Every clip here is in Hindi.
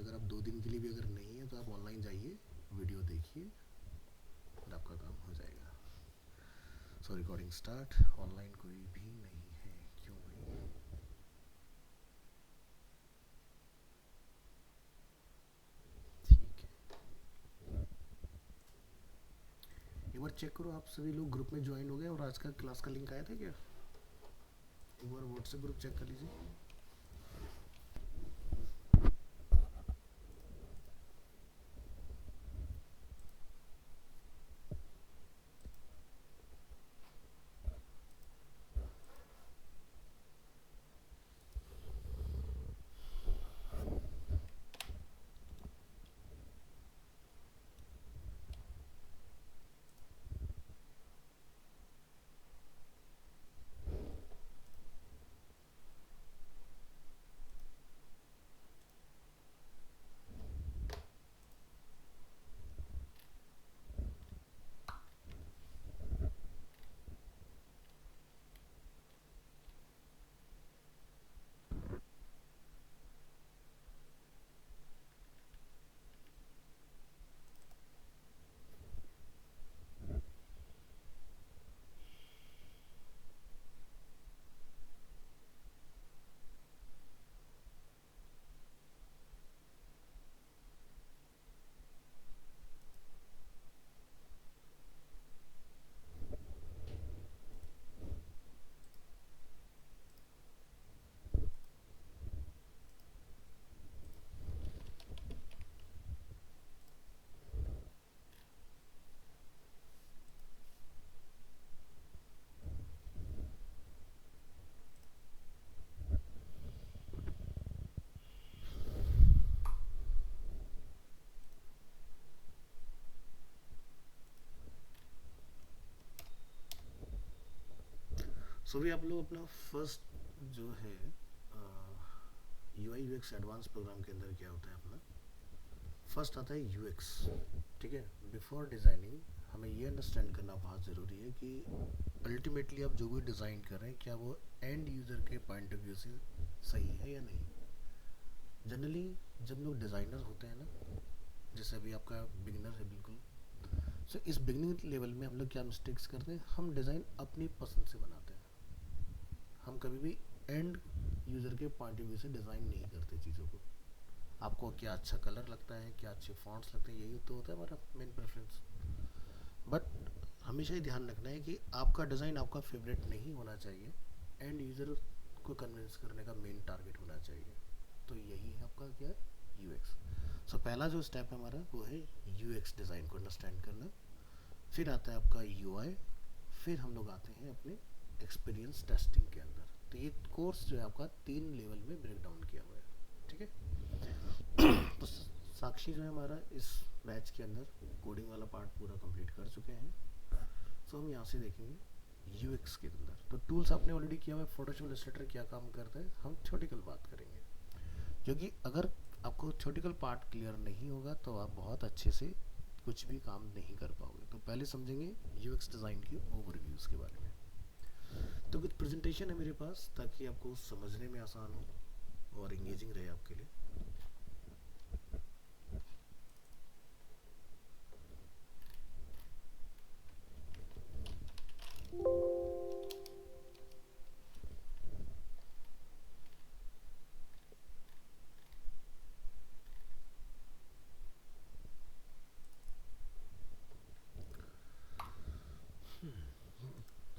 अगर आप 2 दिन के लिए भी अगर नहीं है तो आप ऑनलाइन जाइए, वीडियो देखिए और आपका काम हो जाएगा। सो रिकॉर्डिंग स्टार्ट। ऑनलाइन कोई भी नहीं है, क्यों भाई? ठीक है, एक बार चेक करो आप सभी लोग ग्रुप में ज्वाइन हो गए और आज का क्लास का लिंक आया था क्या? एक बार व्हाट्सएप ग्रुप चेक कर लीजिए। सो भी आप लोग अपना फर्स्ट जो है UI UX एडवांस प्रोग्राम के अंदर क्या होता है अपना फर्स्ट आता है UX। ठीक है, बिफोर डिज़ाइनिंग हमें ये अंडरस्टैंड करना बहुत ज़रूरी है कि अल्टीमेटली आप जो भी डिज़ाइन कर रहे हैं क्या वो एंड यूज़र के पॉइंट ऑफ व्यू से सही है या नहीं। जनरली जब लोग डिज़ाइनर होते हैं ना, जैसे अभी आपका बिगिनर है बिल्कुल, सो इस बिगिनिंग लेवल में हम लोग क्या मिस्टेक्स करते हैं, हम डिज़ाइन अपनी पसंद से बनाते हैं। हम कभी भी एंड यूज़र के पॉइंट ऑफ व्यू से डिज़ाइन नहीं करते चीज़ों को। आपको क्या अच्छा कलर लगता है, क्या अच्छे फॉन्ट्स लगते हैं, यही तो होता है हमारा मेन प्रेफरेंस। बट हमेशा ही ध्यान रखना है कि आपका डिज़ाइन आपका फेवरेट नहीं होना चाहिए, एंड यूज़र को कन्विंस करने का मेन टारगेट होना चाहिए। तो यही है आपका क्या, यूएक्स। सो पहला जो स्टेप है हमारा वो है यूएक्स डिज़ाइन को अंडरस्टैंड करना। फिर आता है आपका यूआई, फिर हम लोग आते हैं अपने एक्सपीरियंस टेस्टिंग के अंदर। तो ये कोर्स जो है आपका 3 लेवल में ब्रेक डाउन किया हुआ है। ठीक है तो साक्षी जो है हमारा इस बैच के अंदर कोडिंग वाला पार्ट पूरा कंप्लीट कर चुके हैं। सो हम यहाँ से देखेंगे यूएक्स के अंदर। तो टूल्स आपने ऑलरेडी किया हुआ है, फोटोशॉप इलस्ट्रेटर क्या काम करता है, हम थ्योरेटिकल बात करेंगे। क्योंकि अगर आपको थ्योरेटिकल पार्ट क्लियर नहीं होगा तो आप बहुत अच्छे से कुछ भी काम नहीं कर पाओगे। तो पहले समझेंगे यूएक्स डिज़ाइन की ओवरव्यूज़ के बारे में। तो कुछ प्रेजेंटेशन है मेरे पास ताकि आपको समझने में आसान हो और इंगेजिंग रहे आपके लिए।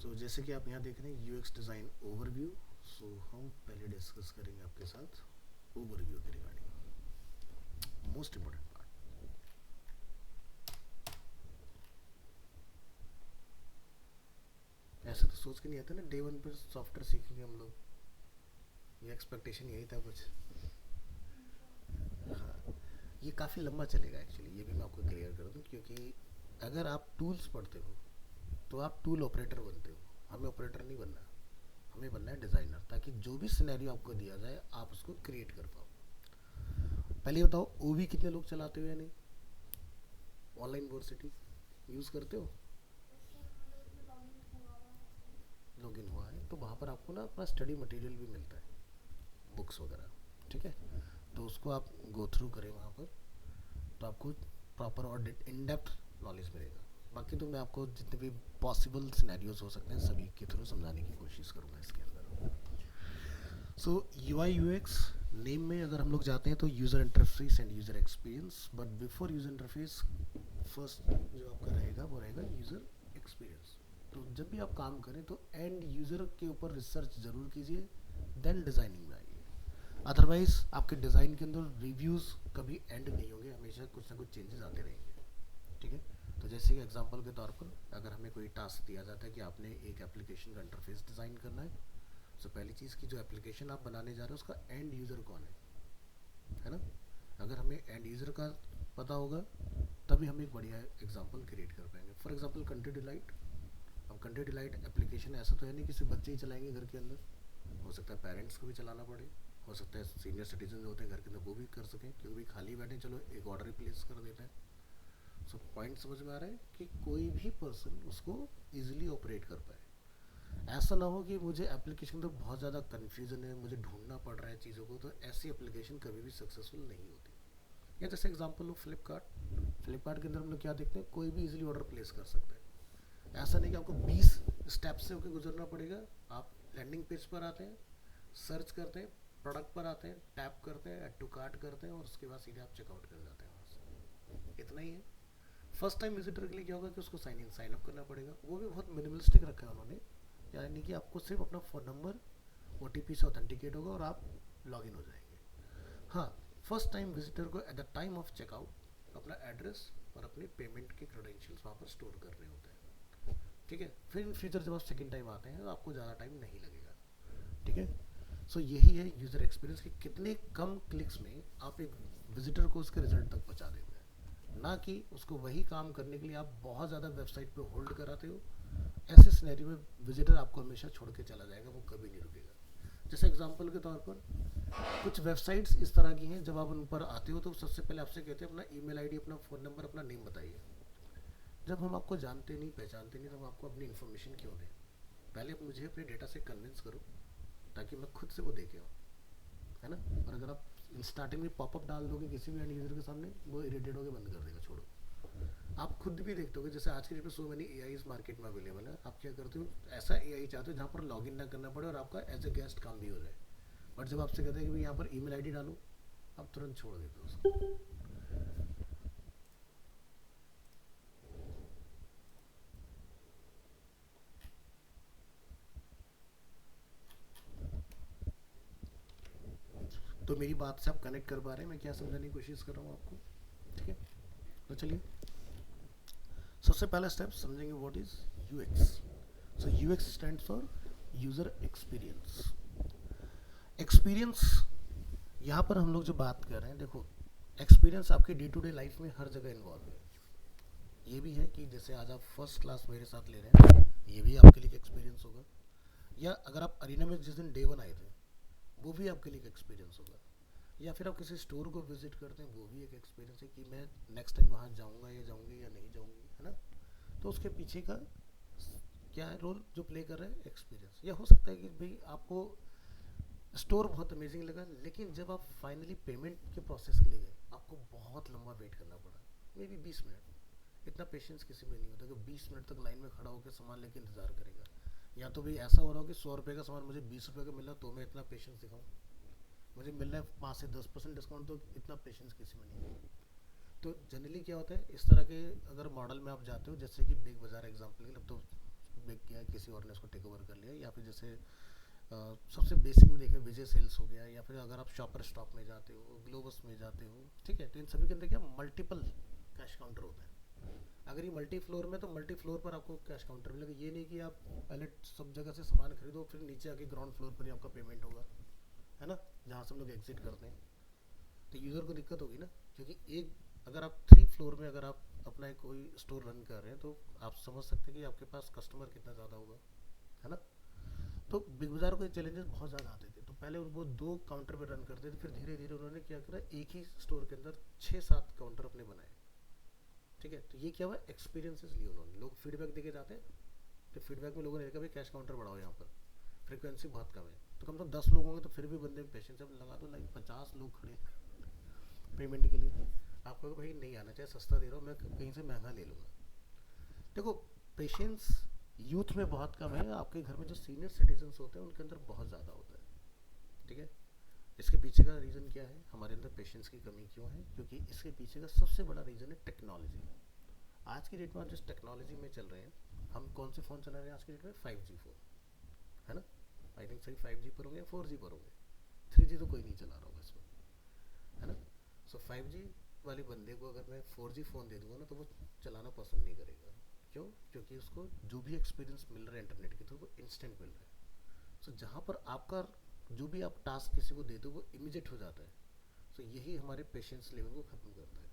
तो जैसे कि आप यहाँ देख रहे हैं यूएक्स डिज़ाइन ओवरव्यू। सो हम पहले डिस्कस करेंगे आपके साथ ओवरव्यू के रिगार्डिंग, मोस्ट इम्पोर्टेंट पार्ट। ऐसा तो सोच के नहीं आता ना डे 1 पर सॉफ्टवेयर सीखेंगे हम लोग, ये एक्सपेक्टेशन यही था कुछ। हाँ, ये काफ़ी लंबा चलेगा एक्चुअली, ये भी मैं आपको क्लियर कर दूँ। क्योंकि अगर आप टूल्स पढ़ते हो तो आप टूल ऑपरेटर बनते हो, हमें ऑपरेटर नहीं बनना, हमें बनना है डिज़ाइनर, ताकि जो भी सिनेरियो आपको दिया जाए आप उसको क्रिएट कर पाओ। पहले बताओ ओवी कितने लोग चलाते हो या नहीं, ऑनलाइन यूनिवर्सिटी यूज़ करते हो? लॉगिन हुआ है तो वहाँ पर आपको ना अपना स्टडी मटेरियल भी मिलता है, बुक्स वगैरह। ठीक है, तो उसको आप गो थ्रू करें वहाँ पर, तो आपको प्रॉपर और इन डेप्थ नॉलेज मिलेगा। बाकी तो मैं आपको जितने भी पॉसिबल सिनेरियोज हो सकते हैं सभी के थ्रू समझाने की कोशिश करूँगा इसके अंदर। सो UI UX नेम में अगर हम लोग जाते हैं तो user interface end user experience, but before user interface first जो आपका रहेगा वो रहेगा यूज़र एक्सपीरियंस। तो जब भी आप काम करें तो एंड यूज़र के ऊपर रिसर्च ज़रूर कीजिए, देन डिज़ाइनिंग में आइए। अदरवाइज आपके डिज़ाइन के अंदर रिव्यूज़ कभी एंड नहीं होंगे, हमेशा कुछ ना कुछ चेंजेस आते रहेंगे। ठीक है, तो जैसे कि एग्जांपल के तौर पर अगर हमें कोई टास्क दिया जाता है कि आपने एक एप्लीकेशन का इंटरफेस डिज़ाइन करना है, तो पहली चीज़ की जो एप्लीकेशन आप बनाने जा रहे हो उसका एंड यूज़र कौन है ना। अगर हमें एंड यूज़र का पता होगा तभी हम एक बढ़िया एग्जांपल क्रिएट कर पाएंगे। For example country delight. अब कंट्री डिलाइट एप्लीकेशन ऐसा तो है नहीं कि सिर्फ बच्चे ही चलाएंगे घर के अंदर, हो सकता है पेरेंट्स को भी चलाना पड़े, हो सकता है सीनियर सिटीजन जो होते हैं घर के अंदर वो भी कर सकें, क्योंकि भी खाली बैठे चलो एक ऑर्डर ही प्लेस कर देते हैं। सो पॉइंट समझ में आ रहा है कि कोई भी पर्सन उसको ईजिली ऑपरेट कर पाए। ऐसा ना हो कि मुझे एप्लीकेशन तो बहुत ज़्यादा कन्फ्यूजन है, मुझे ढूंढना पड़ रहा है चीज़ों को, तो ऐसी एप्लीकेशन कभी भी सक्सेसफुल नहीं होती। या जैसे एग्जांपल लो फ्लिपकार्ट के अंदर हम लोग क्या देखते हैं, कोई भी इजीली ऑर्डर प्लेस कर सकता है। ऐसा नहीं कि आपको 20 स्टेप से होकर गुजरना पड़ेगा। आप लैंडिंग पेज पर आते हैं, सर्च करते हैं, प्रोडक्ट पर आते हैं, टैप करते हैं, ऐड टू कार्ट करते हैं और उसके बाद सीधे आप चेकआउट कर जाते हैं वहाँ से। इतना ही है। फर्स्ट टाइम विजिटर के लिए क्या होगा कि उसको साइन इन साइन अप करना पड़ेगा, वो भी बहुत मिनिमलिस्टिक रखा है उन्होंने, यानी कि आपको सिर्फ अपना फ़ोन नंबर OTP से ऑथेंटिकेट होगा और आप लॉगिन हो जाएंगे। हाँ, फर्स्ट टाइम विजिटर को at the time of checkout अपना एड्रेस और अपने पेमेंट के क्रेडेंशियल्स वहाँ पर स्टोर करने होते हैं। ठीक है, फिर इन फ्यूचर जब आप सेकेंड टाइम आते हैं तो आपको ज़्यादा टाइम नहीं लगेगा। ठीक है, सो यही है यूज़र एक्सपीरियंस कि कितने कम क्लिक्स में आप एक विजिटर को उसके रिजल्ट तक पहुँचा देते हैं, ना कि उसको वही काम करने के लिए आप बहुत ज़्यादा वेबसाइट पे होल्ड कराते हो। ऐसे सिनेरियो में विजिटर आपको हमेशा छोड़ के चला जाएगा, वो कभी नहीं रुकेगा। जैसे एग्जांपल के तौर पर कुछ वेबसाइट्स इस तरह की हैं, जब आप उन पर आते हो तो सबसे पहले आपसे कहते हैं अपना ईमेल आईडी, अपना फ़ोन नंबर, अपना नेम बताइए। जब हम आपको जानते नहीं पहचानते नहीं तो हम आपको अपनी इन्फॉर्मेशन क्यों दें? पहले मुझे अपने डेटा से कन्विंस करो ताकि मैं खुद से वो देखे हूँ, है ना। और अगर आप स्टार्टिंग में पॉपअप डाल दोगे किसी भी एंड यूज़र के सामने, वो इरिटेट होकर बंद कर देगा, छोड़ो। आप खुद भी देखते हो जैसे आज के डेट में सो मेनी AIs मार्केट में अवेलेबल है, आप क्या करते हो, ऐसा AI चाहते हो जहाँ पर लॉगिन ना करना पड़े और आपका एज ए गेस्ट काम भी हो जाए। बट जब आपसे कहते हैं कि भाई यहाँ पर ईमेल आईडी डालो, आप तुरंत छोड़ देते हो उसको। तो मेरी बात से आप कनेक्ट कर पा रहे हैं मैं क्या समझाने की कोशिश कर रहा हूँ आपको? ठीक है, तो चलिए सबसे पहला स्टेप समझेंगे what is UX। So UX stands for user experience. Experience यहाँ पर हम लोग जो बात कर रहे हैं, देखो एक्सपीरियंस आपके डे टू डे लाइफ में हर जगह इन्वॉल्व है। ये भी है कि जैसे आज आप फर्स्ट क्लास मेरे साथ ले रहे हैं, ये भी आपके लिए एक एक्सपीरियंस होगा। या अगर आप अरीना में जिस दिन डे 1 आए थे, वो भी आपके लिए एक एक्सपीरियंस होगा। या फिर आप किसी स्टोर को विजिट करते हैं, वो भी एक एक्सपीरियंस है कि मैं नेक्स्ट टाइम वहाँ जाऊँगा या जाऊँगी या नहीं जाऊँगी, है ना। तो उसके पीछे का क्या है रोल जो प्ले कर रहा है, एक्सपीरियंस। या हो सकता है कि भाई आपको स्टोर बहुत अमेजिंग लगा, लेकिन जब आप फाइनली पेमेंट के प्रोसेस के लिए गए आपको बहुत लंबा वेट करना पड़ा, मे बी 20 मिनट। इतना पेशेंस किसी में नहीं होता कि 20 मिनट तक लाइन में खड़ा होकर सामान लेके इंतज़ार करेगा। या तो भाई ऐसा हो रहा हो कि 100 रुपये का सामान मुझे 20 रुपये का मिल रहा तो मैं इतना पेशेंस दिखाऊँ, मुझे मिल रहा है 5 से 10% डिस्काउंट, तो इतना पेशेंस किसी में नहीं है। तो जनरली क्या होता है इस तरह के अगर मॉडल में आप जाते हो, जैसे कि बिग बाज़ार एग्जाम्पल के लिए, अब तो बिग किया है, किसी और ने उसको टेक ओवर कर लिया, या फिर जैसे सबसे बेसिक में देखें विजय सेल्स हो गया, या फिर अगर आप शॉपर स्टॉप में जाते हो, ग्लोबस में जाते हो, ठीक है, तो इन सभी के अंदर क्या मल्टीपल कैश काउंटर होता है। अगर ये मल्टी फ्लोर में तो मल्टी फ्लोर पर आपको कैश काउंटर मिलेगा। ये नहीं कि आप पहले सब जगह से सामान खरीदो फिर नीचे आके ग्राउंड फ्लोर पर ही आपका पेमेंट होगा, है ना, जहाँ से हम लोग एग्जिट करते हैं। तो यूज़र को दिक्कत होगी ना, क्योंकि एक अगर आप 3 फ्लोर में अगर आप अपना एक कोई स्टोर रन कर रहे हैं तो आप समझ सकते हैं कि आपके पास कस्टमर कितना ज़्यादा होगा, है ना। तो बिग बाज़ार को चैलेंजेस बहुत ज़्यादा आते थे, तो पहले वो 2 काउंटर पर रन करते थे, फिर धीरे धीरे उन्होंने क्या करा, एक ही स्टोर के अंदर 6-7 काउंटर अपने बनाए। ठीक है, तो ये क्या हुआ, एक्सपीरियंसेस लिए उन्होंने, लोग फीडबैक देके जाते हैं, तो फीडबैक में लोगों ने देखा भाई कैश काउंटर बढ़ाओ, यहाँ पर फ्रीक्वेंसी बहुत कम है, तो कम से कम 10 लोग होंगे तो फिर भी बंदे में पेशेंस, अब लगा दो लाइन 50 लोग खड़े हैं, पेमेंट के लिए। आपको भाई नहीं आना, चाहे सस्ता दे रहा हूँ मैं, कहीं से महंगा ले लूँगा। देखो, पेशेंस यूथ में बहुत कम है, आपके घर में जो सीनियर सिटीजन्स होते हैं उनके अंदर बहुत ज़्यादा होता है। ठीक है, इसके पीछे का रीज़न क्या है, हमारे अंदर पेशेंस की कमी क्यों है? क्योंकि इसके पीछे का सबसे बड़ा रीज़न है टेक्नोलॉजी। आज की डेट में आप जिस टेक्नोलॉजी में चल रहे हैं, हम कौन से फ़ोन चला रहे हैं आज की डेट में? 5G फ़ोन, है ना? आई थिंक सही 5G पर होंगे या 4G पर होंगे, 3G तो कोई नहीं चला रहा होगा इसमें, है ना? सो 5G वाले बंदे को अगर मैं 4G फ़ोन दे दूंगा ना, तो वो चलाना पसंद नहीं करेगा। क्यों? क्योंकि उसको जो भी एक्सपीरियंस मिल रहा है इंटरनेट के थ्रू वो इंस्टेंट मिल रहा है। सो जहाँ पर आपका जो भी आप टास्क किसी को देते हो वो इमीडिएट हो जाता है। सो यही हमारे पेशेंस लेवल को ख़त्म करता है।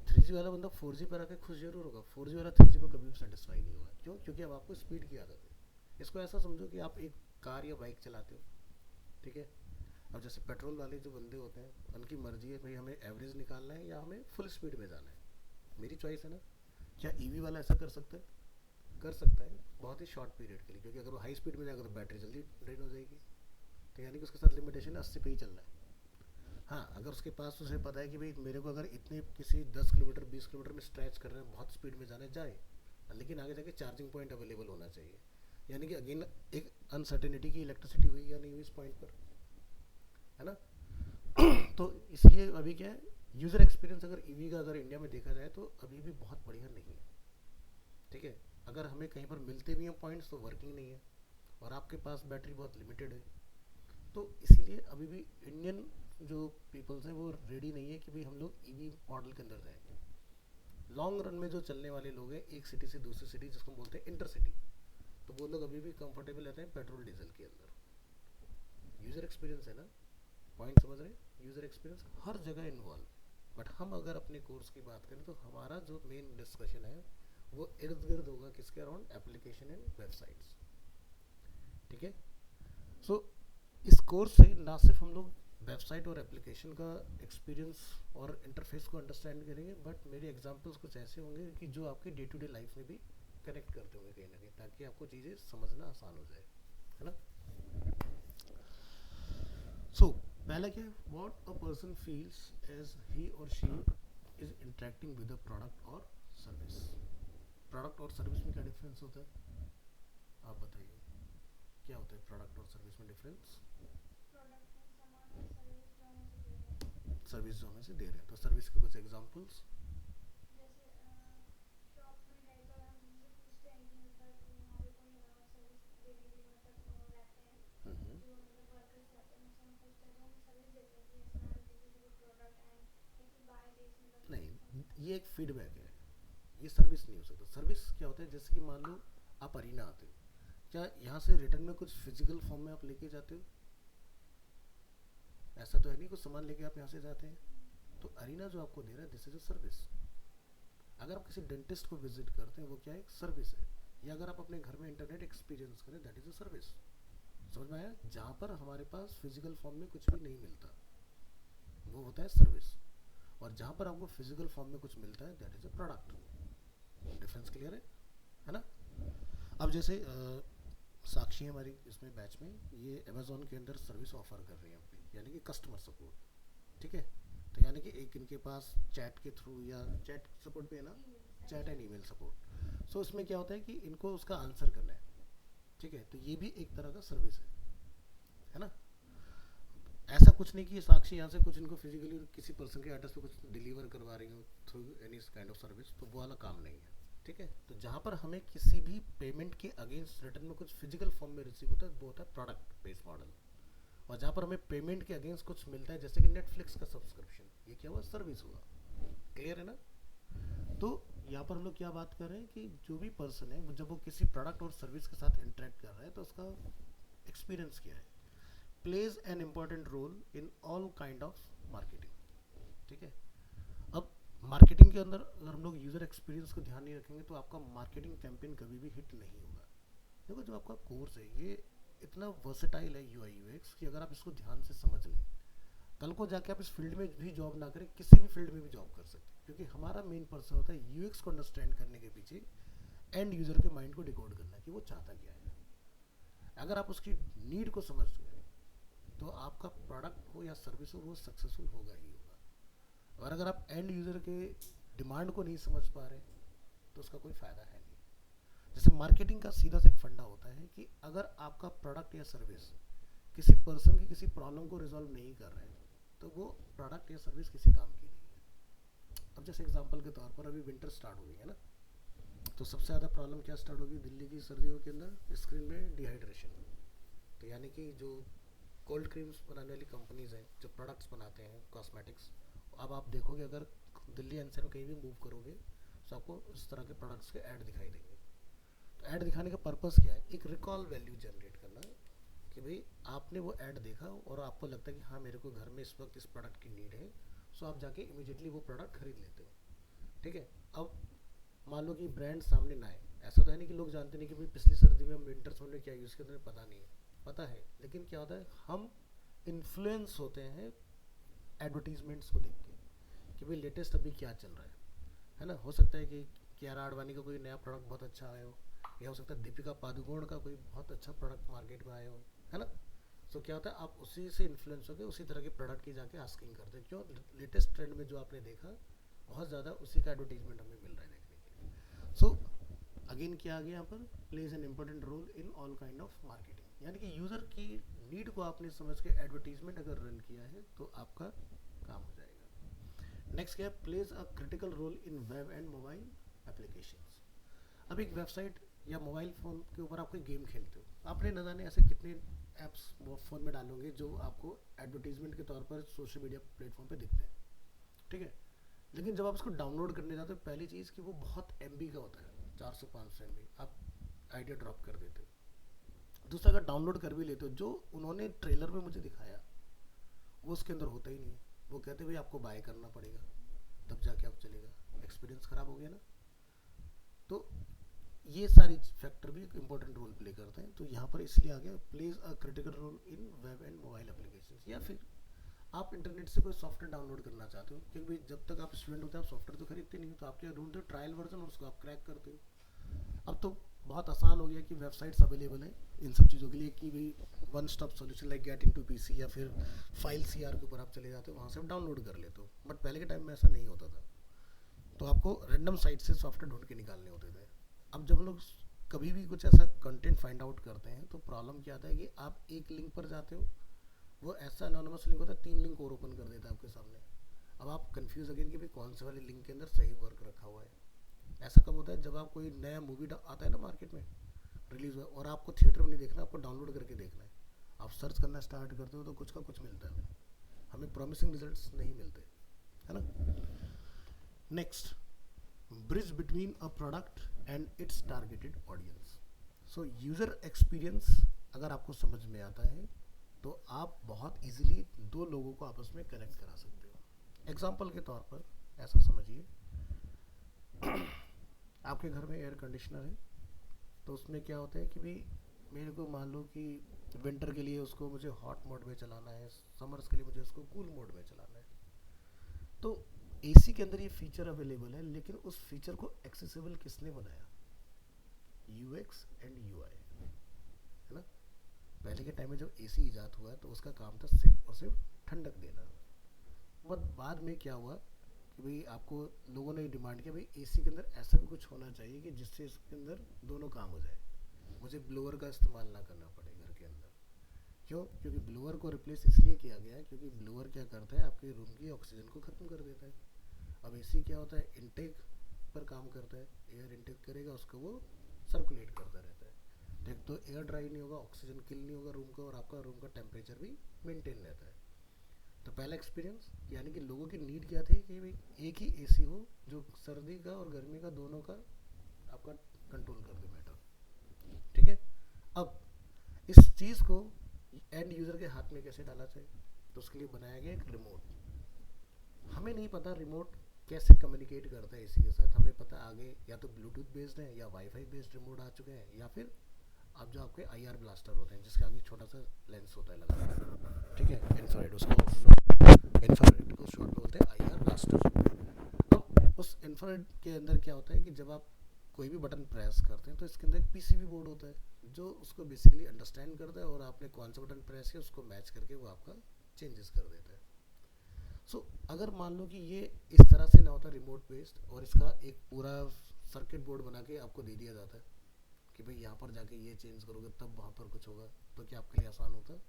3G वाला बंदा 4G पर आके खुश जरूर होगा, 4G वाला 3G पर कभी भी सेटिस्फाई नहीं होगा। क्यों? क्योंकि अब आपको स्पीड की आदत है। इसको ऐसा समझो कि आप एक कार या बाइक चलाते हो, ठीक है? अब जैसे पेट्रोल वाले जो बंदे होते हैं, उनकी मर्जी है भाई हमें एवरेज निकालना है या हमें फुल स्पीड में जाना है, मेरी चॉइस है ना। क्या ईवी वाला ऐसा कर सकता है? कर सकता है, बहुत ही शॉर्ट पीरियड के लिए, क्योंकि अगर वो हाई स्पीड में जाएगा तो बैटरी जल्दी ड्रेन हो जाएगी। तो यानी कि उसके साथ लिमिटेशन है 80 पे ही चलना है। हाँ, अगर उसके पास उसे पता है कि भाई मेरे को अगर इतने किसी 10 किलोमीटर 20 किलोमीटर में स्ट्रेच कर रहे हैं, बहुत स्पीड में जाने जाए, लेकिन आगे जाके चार्जिंग पॉइंट अवेलेबल होना चाहिए। यानी कि अगेन एक अनसर्टेनिटी की इलेक्ट्रिसिटी हुई या नहीं हुई इस पॉइंट पर, है ना? तो इसलिए अभी क्या है, यूज़र एक्सपीरियंस अगर ईवी का अगर इंडिया में देखा जाए तो अभी भी बहुत बढ़िया नहीं है। ठीक है, अगर हमें कहीं पर मिलते भी हैं पॉइंट्स तो वर्किंग नहीं है, और आपके पास बैटरी बहुत लिमिटेड है। तो इसीलिए अभी भी इंडियन जो पीपल्स हैं वो रेडी नहीं है कि भाई हम लोग ईवी मॉडल के अंदर जाएंगे। लॉन्ग रन में जो चलने वाले लोग हैं एक सिटी से दूसरी सिटी, जिसको बोलते हैं इंटरसिटी, तो वो लोग अभी भी कंफर्टेबल रहते हैं पेट्रोल डीजल के अंदर। यूज़र एक्सपीरियंस है ना, पॉइंट समझ रहे हैं? यूज़र एक्सपीरियंस हर जगह इन्वॉल्व। बट हम अगर अपने कोर्स की बात करें तो हमारा जो मेन डिस्कशन है वो इर्द गिर्द होगा किसके? Around application and websites. ठीक है, सो इस कोर्स से ना सिर्फ हम लोग वेबसाइट और एप्लीकेशन का एक्सपीरियंस और इंटरफेस को अंडरस्टैंड करेंगे, बट मेरे एग्जांपल्स कुछ ऐसे होंगे कि जो आपके डे टू डे लाइफ में भी कनेक्ट करते होंगे कहीं ना कहीं, ताकि आपको चीज़ें समझना आसान हो जाए, है ना? सो पहला क्या है, what a person feels as he और she is interacting with a product और सर्विस। प्रोडक्ट और सर्विस में क्या डिफरेंस होता है, आप बताइए? क्या होता है प्रोडक्ट और सर्विस में डिफरेंस? सर्विस जो हमें से दे रहे हैं, तो सर्विस के कुछ एग्जांपल्स। नहीं, ये एक फीडबैक है, ये सर्विस नहीं हो सकता। सर्विस क्या होता है, जैसे कि मान लो आप अरीना आते हो, क्या यहाँ से रिटर्न में कुछ फिजिकल फॉर्म में आप लेके जाते हो? ऐसा तो है नहीं, कुछ सामान लेके आप यहाँ से जाते हैं। तो अरीना जो आपको दे रहा है दिस इज अ सर्विस। अगर आप किसी डेंटिस्ट को विजिट करते हैं वो क्या है? एक सर्विस है। या अगर आप अपने घर में इंटरनेट एक्सपीरियंस करें दैट इज अ सर्विस। समझ में आया? जहाँ पर हमारे पास फिजिकल फॉर्म में कुछ भी नहीं मिलता वो होता है सर्विस, और जहाँ पर आपको फिजिकल फॉर्म में कुछ मिलता है that is a product. Difference clear है ना? अब जैसे साक्षी हमारी इसमें बैच में, ये अमेजोन के अंदर सर्विस ऑफर कर रही है अपनी, यानी कि कस्टमर सपोर्ट। ठीक है, तो यानी कि एक इनके पास चैट के थ्रू या चैट सपोर्ट भी है ना, चैट एंड ईमेल सपोर्ट। सो इसमें क्या होता है कि इनको उसका आंसर करना है। ठीक है, तो ये भी एक तरह का सर्विस है ना? ऐसा कुछ नहीं कि साक्षी यहाँ से कुछ इनको फिजिकली किसी पर्सन के एड्रेस पे कुछ डिलीवर करवा रही हो through any kind of service, तो वो वाला काम नहीं है। ठीक है, तो जहाँ पर हमें किसी भी पेमेंट के अगेंस्ट रिटर्न में कुछ फिजिकल फॉर्म में रिसीव होता है वो होता है प्रोडक्ट बेस्ड मॉडल। और जहाँ पर हमें पेमेंट के अगेंस्ट कुछ मिलता है जैसे कि नेटफ्लिक्स का सब्सक्रिप्शन, ये क्या हुआ? सर्विस हुआ। क्लियर है ना? तो यहाँ पर हम लोग क्या बात कर रहे हैं कि जो भी पर्सन है जब वो किसी प्रोडक्ट और सर्विस के साथ इंटरेक्ट कर रहा है तो उसका एक्सपीरियंस क्या है? Plays an important role in all kind of marketing. ठीक है, अब मार्केटिंग के अंदर अगर हम लोग यूज़र एक्सपीरियंस को ध्यान नहीं रखेंगे तो आपका मार्केटिंग कैंपेन कभी भी हिट नहीं होगा। देखो, जो आपका कोर्स है ये इतना वर्सेटाइल है यूआई यूएक्स कि अगर आप इसको ध्यान से समझ लें, कल को जाके आप इस फील्ड में भी जॉब ना करें, किसी भी फील्ड में भी जॉब कर सकते हैं, क्योंकि हमारा मेन पर्सन होता है यूएक्स को अंडरस्टैंड करने के पीछे एंड यूज़र के माइंड को डिकोड करना कि वो चाहता क्या है। अगर आप उसकी नीड को समझ गए तो आपका प्रोडक्ट हो या सर्विस हो वो सक्सेसफुल होगा ही होगा। और अगर आप एंड यूज़र के डिमांड को नहीं समझ पा रहे तो उसका कोई फ़ायदा है नहीं। जैसे मार्केटिंग का सीधा सा एक फंडा होता है कि अगर आपका प्रोडक्ट या सर्विस किसी पर्सन की किसी प्रॉब्लम को रिजॉल्व नहीं कर रहे तो वो प्रोडक्ट या सर्विस किसी काम की नहीं है। अब जैसे एग्जांपल के तौर पर अभी विंटर स्टार्ट हो गई है ना, तो सबसे ज़्यादा प्रॉब्लम क्या स्टार्ट होगी दिल्ली की सर्दियों के अंदर, स्किन में डिहाइड्रेशन। तो यानी कि जो कोल्ड क्रीम्स बनाने वाली कंपनीज हैं जो प्रोडक्ट्स बनाते हैं कॉस्मेटिक्स, अब आप देखोगे अगर दिल्ली एनसीआर में कहीं भी मूव करोगे तो आपको इस तरह के प्रोडक्ट्स के ऐड दिखाई देंगे। तो ऐड दिखाने का पर्पस क्या है, एक रिकॉल वैल्यू जनरेट करना कि भाई आपने वो ऐड देखा और आपको लगता है कि हाँ मेरे को घर में इस वक्त इस प्रोडक्ट की नीड है, सो आप जाके इमीडिएटली वो प्रोडक्ट खरीद लेते हो। ठीक है, अब मान लो कि ब्रांड सामने ना आए, ऐसा तो है नहीं कि लोग जानते नहीं कि भाई पिछली सर्दी में हम विंटर सोन में क्या यूज़ करते हैं, पता नहीं है, पता है, लेकिन क्या होता है हम इन्फ्लुएंस होते हैं एडवर्टीजमेंट्स को देख के कि भाई लेटेस्ट अभी क्या चल रहा है ना। हो सकता है कि कियारा आडवाणी का कोई नया प्रोडक्ट बहुत अच्छा आया हो, या हो सकता है दीपिका पादुकोण का कोई बहुत अच्छा प्रोडक्ट मार्केट में आया हो, है ना। सो क्या होता है आप उसी से इन्फ्लुएंस होकर उसी तरह के प्रोडक्ट की जाके आस्किंग करते हैं, क्यों, लेटेस्ट ट्रेंड में जो आपने देखा बहुत ज़्यादा उसी का एडवर्टीजमेंट हमें मिल रहा है देखने के लिए। सो अगेन क्या आ गया यहाँ पर, plays an important role in all kind of marketing, यानी कि यूज़र की नीड को आपने समझ के एडवर्टीजमेंट अगर रन किया है तो आपका काम हो जाएगा। नेक्स्ट क्या है, plays a critical role in web and mobile applications. अब एक वेबसाइट या मोबाइल फ़ोन के ऊपर आप कोई गेम खेलते हो, आपने न जाने ऐसे कितने ऐप्स फ़ोन में डालोगे जो आपको एडवर्टीजमेंट के तौर पर सोशल मीडिया प्लेटफॉर्म पे दिखते हैं। ठीक है, लेकिन जब आप उसको डाउनलोड करने जाते हो पहली चीज़ कि वो बहुत एमबी का होता है, 400-500 एमबी, आप आइडिया ड्रॉप कर देते हो। दूसरा, अगर डाउनलोड कर भी लेते हो जो उन्होंने ट्रेलर में मुझे दिखाया वो उसके अंदर होता ही नहीं है, वो कहते भाई आपको बाय करना पड़ेगा तब जाके आप चलेगा, एक्सपीरियंस ख़राब हो गया ना। तो ये सारी फैक्टर भी एक इंपॉर्टेंट रोल प्ले करते हैं। तो यहाँ पर इसलिए आ गया plays a critical role in web and mobile application. या फिर आप इंटरनेट से कोई सॉफ्टवेयर डाउनलोड करना चाहते हो, क्योंकि जब तक आप स्टूडेंट होते हैं आप सॉफ्टवेयर तो खरीदते नहीं हो, तो आप क्या ढूंढते हो, ट्रायल वर्जन, और उसको आप क्रैक करते हो। अब तो बहुत आसान हो गया कि वेबसाइट्स अवेलेबल है इन सब चीज़ों के लिए कि भाई one stop solution like get into PC, या फिर फाइल सीआर के ऊपर आप चले जाते हो, वहाँ से आप डाउनलोड कर लेते हो। बट पहले के टाइम में ऐसा नहीं होता था, तो आपको रैंडम साइट से सॉफ्टवेयर ढूंढ के निकालने होते थे। अब जब लोग कभी भी कुछ ऐसा कंटेंट फाइंड आउट करते हैं तो प्रॉब्लम क्या आता है कि आप एक लिंक पर जाते हो, वो ऐसा अनोनिमस लिंक होता है 3 लिंक और ओपन कर देता है आपके सामने। अब आप कंफ्यूज अगेन कि भाई कौन से वाले लिंक के अंदर सही वर्क रखा हुआ है। ऐसा कब होता है, जब आप कोई नया मूवी आता है ना मार्केट में, रिलीज हुआ, और आपको थिएटर में नहीं देखना, आपको डाउनलोड करके देखना है, आप सर्च करना स्टार्ट करते हो तो कुछ का कुछ मिलता है हमें, हमें प्रॉमिसिंग रिजल्ट्स नहीं मिलते, है ना। Next, bridge between a product and it's targeted audience. So user experience अगर आपको समझ में आता है तो आप बहुत इजीली दो लोगों को आपस में कनेक्ट करा सकते हो। एग्जांपल के तौर पर ऐसा समझिए आपके घर में एयर कंडीशनर है, तो उसमें क्या होता है कि भाई मेरे को मान लो कि विंटर के लिए उसको मुझे हॉट मोड में चलाना है, समर्स के लिए मुझे उसको कूल मोड में चलाना है। तो एसी के अंदर ये फीचर अवेलेबल है, लेकिन उस फीचर को एक्सेसिबल किसने बनाया, यूएक्स एंड यूआई, है ना। पहले के टाइम में जब एसी ईजाद हुआ तो उसका काम था सिर्फ और सिर्फ ठंडक देना। बट बाद में क्या हुआ कि भाई आपको लोगों ने डिमांड किया भाई एसी के अंदर ऐसा भी कुछ होना चाहिए कि जिससे इसके अंदर दोनों काम हो जाए, मुझे ब्लोअर का इस्तेमाल ना करना पड़े घर के अंदर। क्यों, क्योंकि ब्लोअर को रिप्लेस इसलिए किया गया है क्योंकि ब्लोअर क्या करता है, आपके रूम की ऑक्सीजन को ख़त्म कर देता है। अब एसी क्या होता है, इनटेक पर काम करता है, एयर इनटेक करेगा उसको वो सर्कुलेट करता रहता है, तो एक तो एयर ड्राई नहीं होगा, ऑक्सीजन किल नहीं होगा रूम का, और आपका रूम का टेम्परेचर भी मेंटेन रहता है। तो पहला एक्सपीरियंस यानी कि लोगों की नीड क्या थी कि भाई एक ही एसी हो जो सर्दी का और गर्मी का दोनों का आपका कंट्रोल कर दे मैटर। ठीक है, अब इस चीज़ को एंड यूज़र के हाथ में कैसे डाला जाए, तो उसके लिए बनाया गया एक रिमोट। हमें नहीं पता रिमोट कैसे कम्युनिकेट करता है एसी के साथ, हमें पता आगे या तो ब्लूटूथ बेस्ड है या वाईफाई बेस्ड रिमोट आ चुके हैं, या फिर अब जो आपके आईआर ब्लास्टर होते हैं जिसके आगे छोटा सा लेंस होता है लगा, ठीक है, इंफ्रारेड, उसको इंफ्रारेड को शॉर्ट में बोलते हैं आईआर ब्लास्टर। अब उस इंफ्रारेड के अंदर क्या होता है कि जब आप कोई भी बटन प्रेस करते हैं तो इसके अंदर एक पीसीबी बोर्ड होता है जो उसको बेसिकली अंडरस्टैंड करता है और आपने कौन सा बटन प्रेस किया उसको मैच करके वो आपका चेंजेस कर देता है। अगर मान लो कि ये इस तरह से ना होता रिमोट बेस्ड और इसका एक पूरा सर्किट बोर्ड बना के आपको दे दिया जाता है कि भाई यहाँ पर जाके ये चेंज करोगे तब वहाँ पर कुछ होगा, तो क्या आपके लिए आसान होता?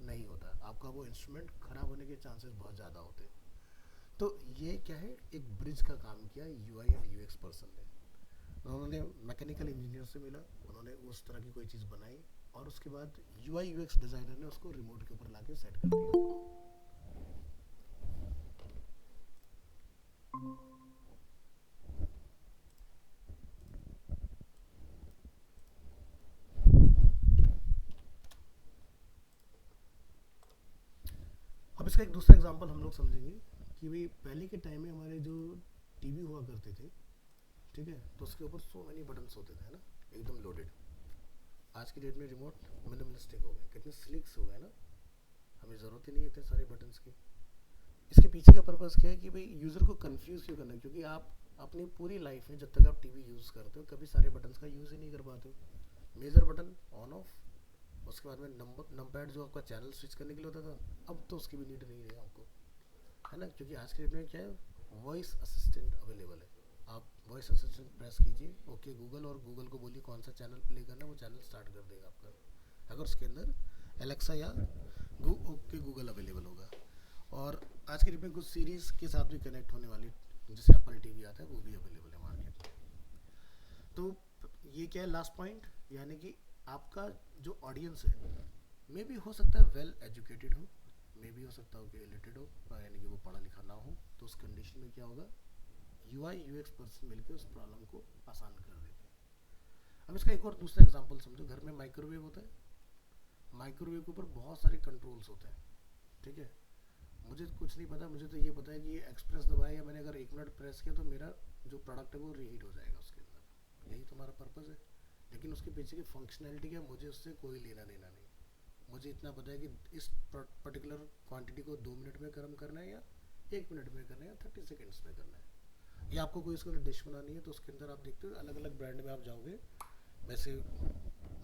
नहीं होता, आपका वो इंस्ट्रूमेंट खराब होने के चांसेस बहुत ज़्यादा होते। तो ये क्या है, एक ब्रिज का काम किया यूआई एंड यूएक्स पर्सन ने। उन्होंने मैकेनिकल इंजीनियर से मिला, उन्होंने उस तरह की कोई चीज़ बनाई और उसके बाद यूआई यूएक्स डिज़ाइनर ने उसको रिमोट के ऊपर लाके सेट कर दिया। अब इसका एक दूसरा एग्जांपल हम लोग समझेंगे कि भाई पहले के टाइम में हमारे जो टीवी हुआ करते थे, ठीक है, तो उसके ऊपर सो मैनी बटन्स होते थे, है ना, एकदम लोडेड। आज की डेट में रिमोट मिनिमलिस्टिक हो गए, कितने स्लिक्स हो गए ना, हमें ज़रूरत ही नहीं है इतने सारे बटन्स की। इसके पीछे का पर्पज़ क्या है कि भाई यूज़र को कंफ्यूज क्यों करना है, क्योंकि आप अपनी पूरी लाइफ में जब तक आप टीवी यूज़ करते हो कभी सारे बटन्स का यूज़ ही नहीं कर पाते हो। मेजर बटन ऑन ऑफ, उसके बाद में नंबर पैड जो आपका चैनल स्विच करने के लिए होता था, अब तो उसकी भी नीड नहीं है आपको, है ना, क्योंकि आज के डेट में क्या है, वॉइस असिस्टेंट अवेलेबल है। आप वॉइस असिस्टेंट प्रेस कीजिए, ओके गूगल, और गूगल को बोलिए कौन सा चैनल प्ले करना है, वो चैनल स्टार्ट कर देगा आपका, अगर उसके अंदर एलेक्सा या ओके गूगल अवेलेबल होगा। और आज के डेट में कुछ सीरीज़ के साथ भी कनेक्ट होने वाली, जैसे एप्पल टीवी आता है, वो भी अवेलेबल है मार्केट में। तो ये क्या है, लास्ट पॉइंट, यानी कि आपका जो ऑडियंस है मे भी हो सकता है वेल एजुकेटेड हो, मे भी हो सकता हो कि इलिटरेट हो, यानी कि वो पढ़ा लिखा ना हो, तो उस कंडीशन में क्या होगा, यूआई यूएक्स पर्सन मिलकर उस प्रॉब्लम को आसान कर देते हैं। अब इसका एक और दूसरा एग्जांपल समझो, घर में माइक्रोवेव होता है, माइक्रोवेव के ऊपर बहुत सारे कंट्रोल्स होते हैं, ठीक है, मुझे कुछ नहीं पता, मुझे तो ये पता है कि ये एक्सप्रेस दबाया या मैंने अगर 1 मिनट प्रेस किया तो मेरा जो प्रोडक्ट है वो रीहीट हो जाएगा उसके अंदर, यही तुम्हारा पर्पज़ है। लेकिन उसके पीछे की फंक्शनैलिटी क्या, मुझे उससे कोई लेना देना नहीं। मुझे इतना पता है कि इस पर्टिकुलर क्वांटिटी को 2 मिनट में गर्म करना है या 1 मिनट में करना है या 30 सेकेंड्स में करना है, या आपको कोई इसको डिश बनानी है, तो उसके अंदर आप देखते हो अलग अलग ब्रांड में आप जाओगे, वैसे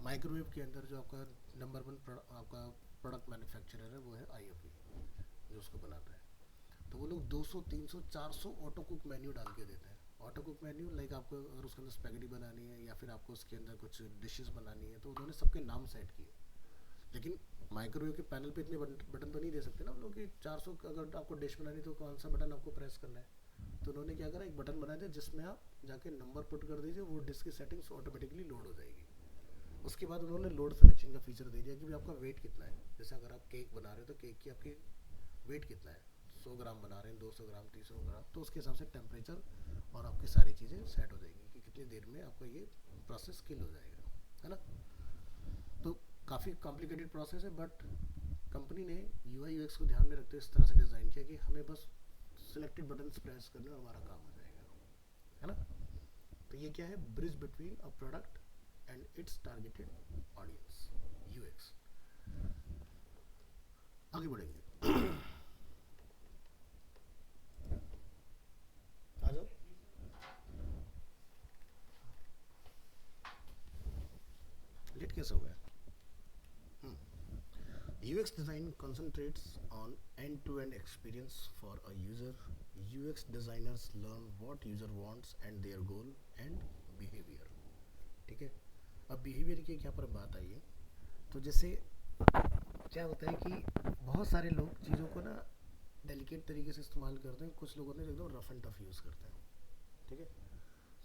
माइक्रोवेव के अंदर जो आपका नंबर 1 आपका प्रोडक्ट मैन्युफैक्चरर है वो है आईएफई, जो उसको बनाता है। तो वो लोग 200 300 400 ऑटो कुक मेन्यू डाल के देते हैं। ऑटो कुक मेन्यू लाइक आपको अगर उसके अंदर स्पैगेटी बनानी है या फिर आपको उसके अंदर कुछ डिशेस बनानी है, तो उन्होंने सबके नाम सेट किए। लेकिन माइक्रोवेव के पैनल पे इतने बटन तो नहीं दे सकते ना हम लोग कि 400 अगर आपको डिश बनानी तो कौन सा बटन आपको प्रेस करना है। तो उन्होंने क्या करा, एक बटन बनाया था जिसमें आप जाके नंबर पुट कर दीजिए, वो डिश की सेटिंग्स ऑटोमेटिकली लोड हो जाएगी। उसके बाद उन्होंने लोड सिलेक्शन का फीचर दे दिया कि भाई आपका वेट कितना है, जैसे अगर आप केक बना रहे हो तो केक की आपकी वेट कितना है, 100 ग्राम बना रहे हैं, 200 ग्राम, 300 ग्राम, तो उसके हिसाब से टेम्परेचर और आपकी सारी चीज़ें सेट हो जाएंगी कि कितनी देर में आपका ये प्रोसेस किल हो जाएगा, है ना। तो काफ़ी कॉम्प्लिकेटेड प्रोसेस है, बट कंपनी ने यूआई यूएक्स को ध्यान में रखते हुए इस तरह से डिज़ाइन किया कि हमें बस सिलेक्टेड बटन प्रेस करने और हमारा काम हो जाएगा, है ना। तो ये क्या है, bridge between a product and it's targeted audience, UX. आगे बढ़ेंगे, आ जाओ। लेट कैसे हो गया? UX design concentrates on end-to-end experience for a user. UX designers learn what user wants and their goal and behavior. ठीक है, अब बिहेवियर की क्या पर बात आई है, तो जैसे क्या होता है कि बहुत सारे लोग चीज़ों को ना डेलिकेट तरीके से इस्तेमाल करते हैं, कुछ लोगों ने एकदम रफ एंड टफ यूज़ करते हैं, ठीक है।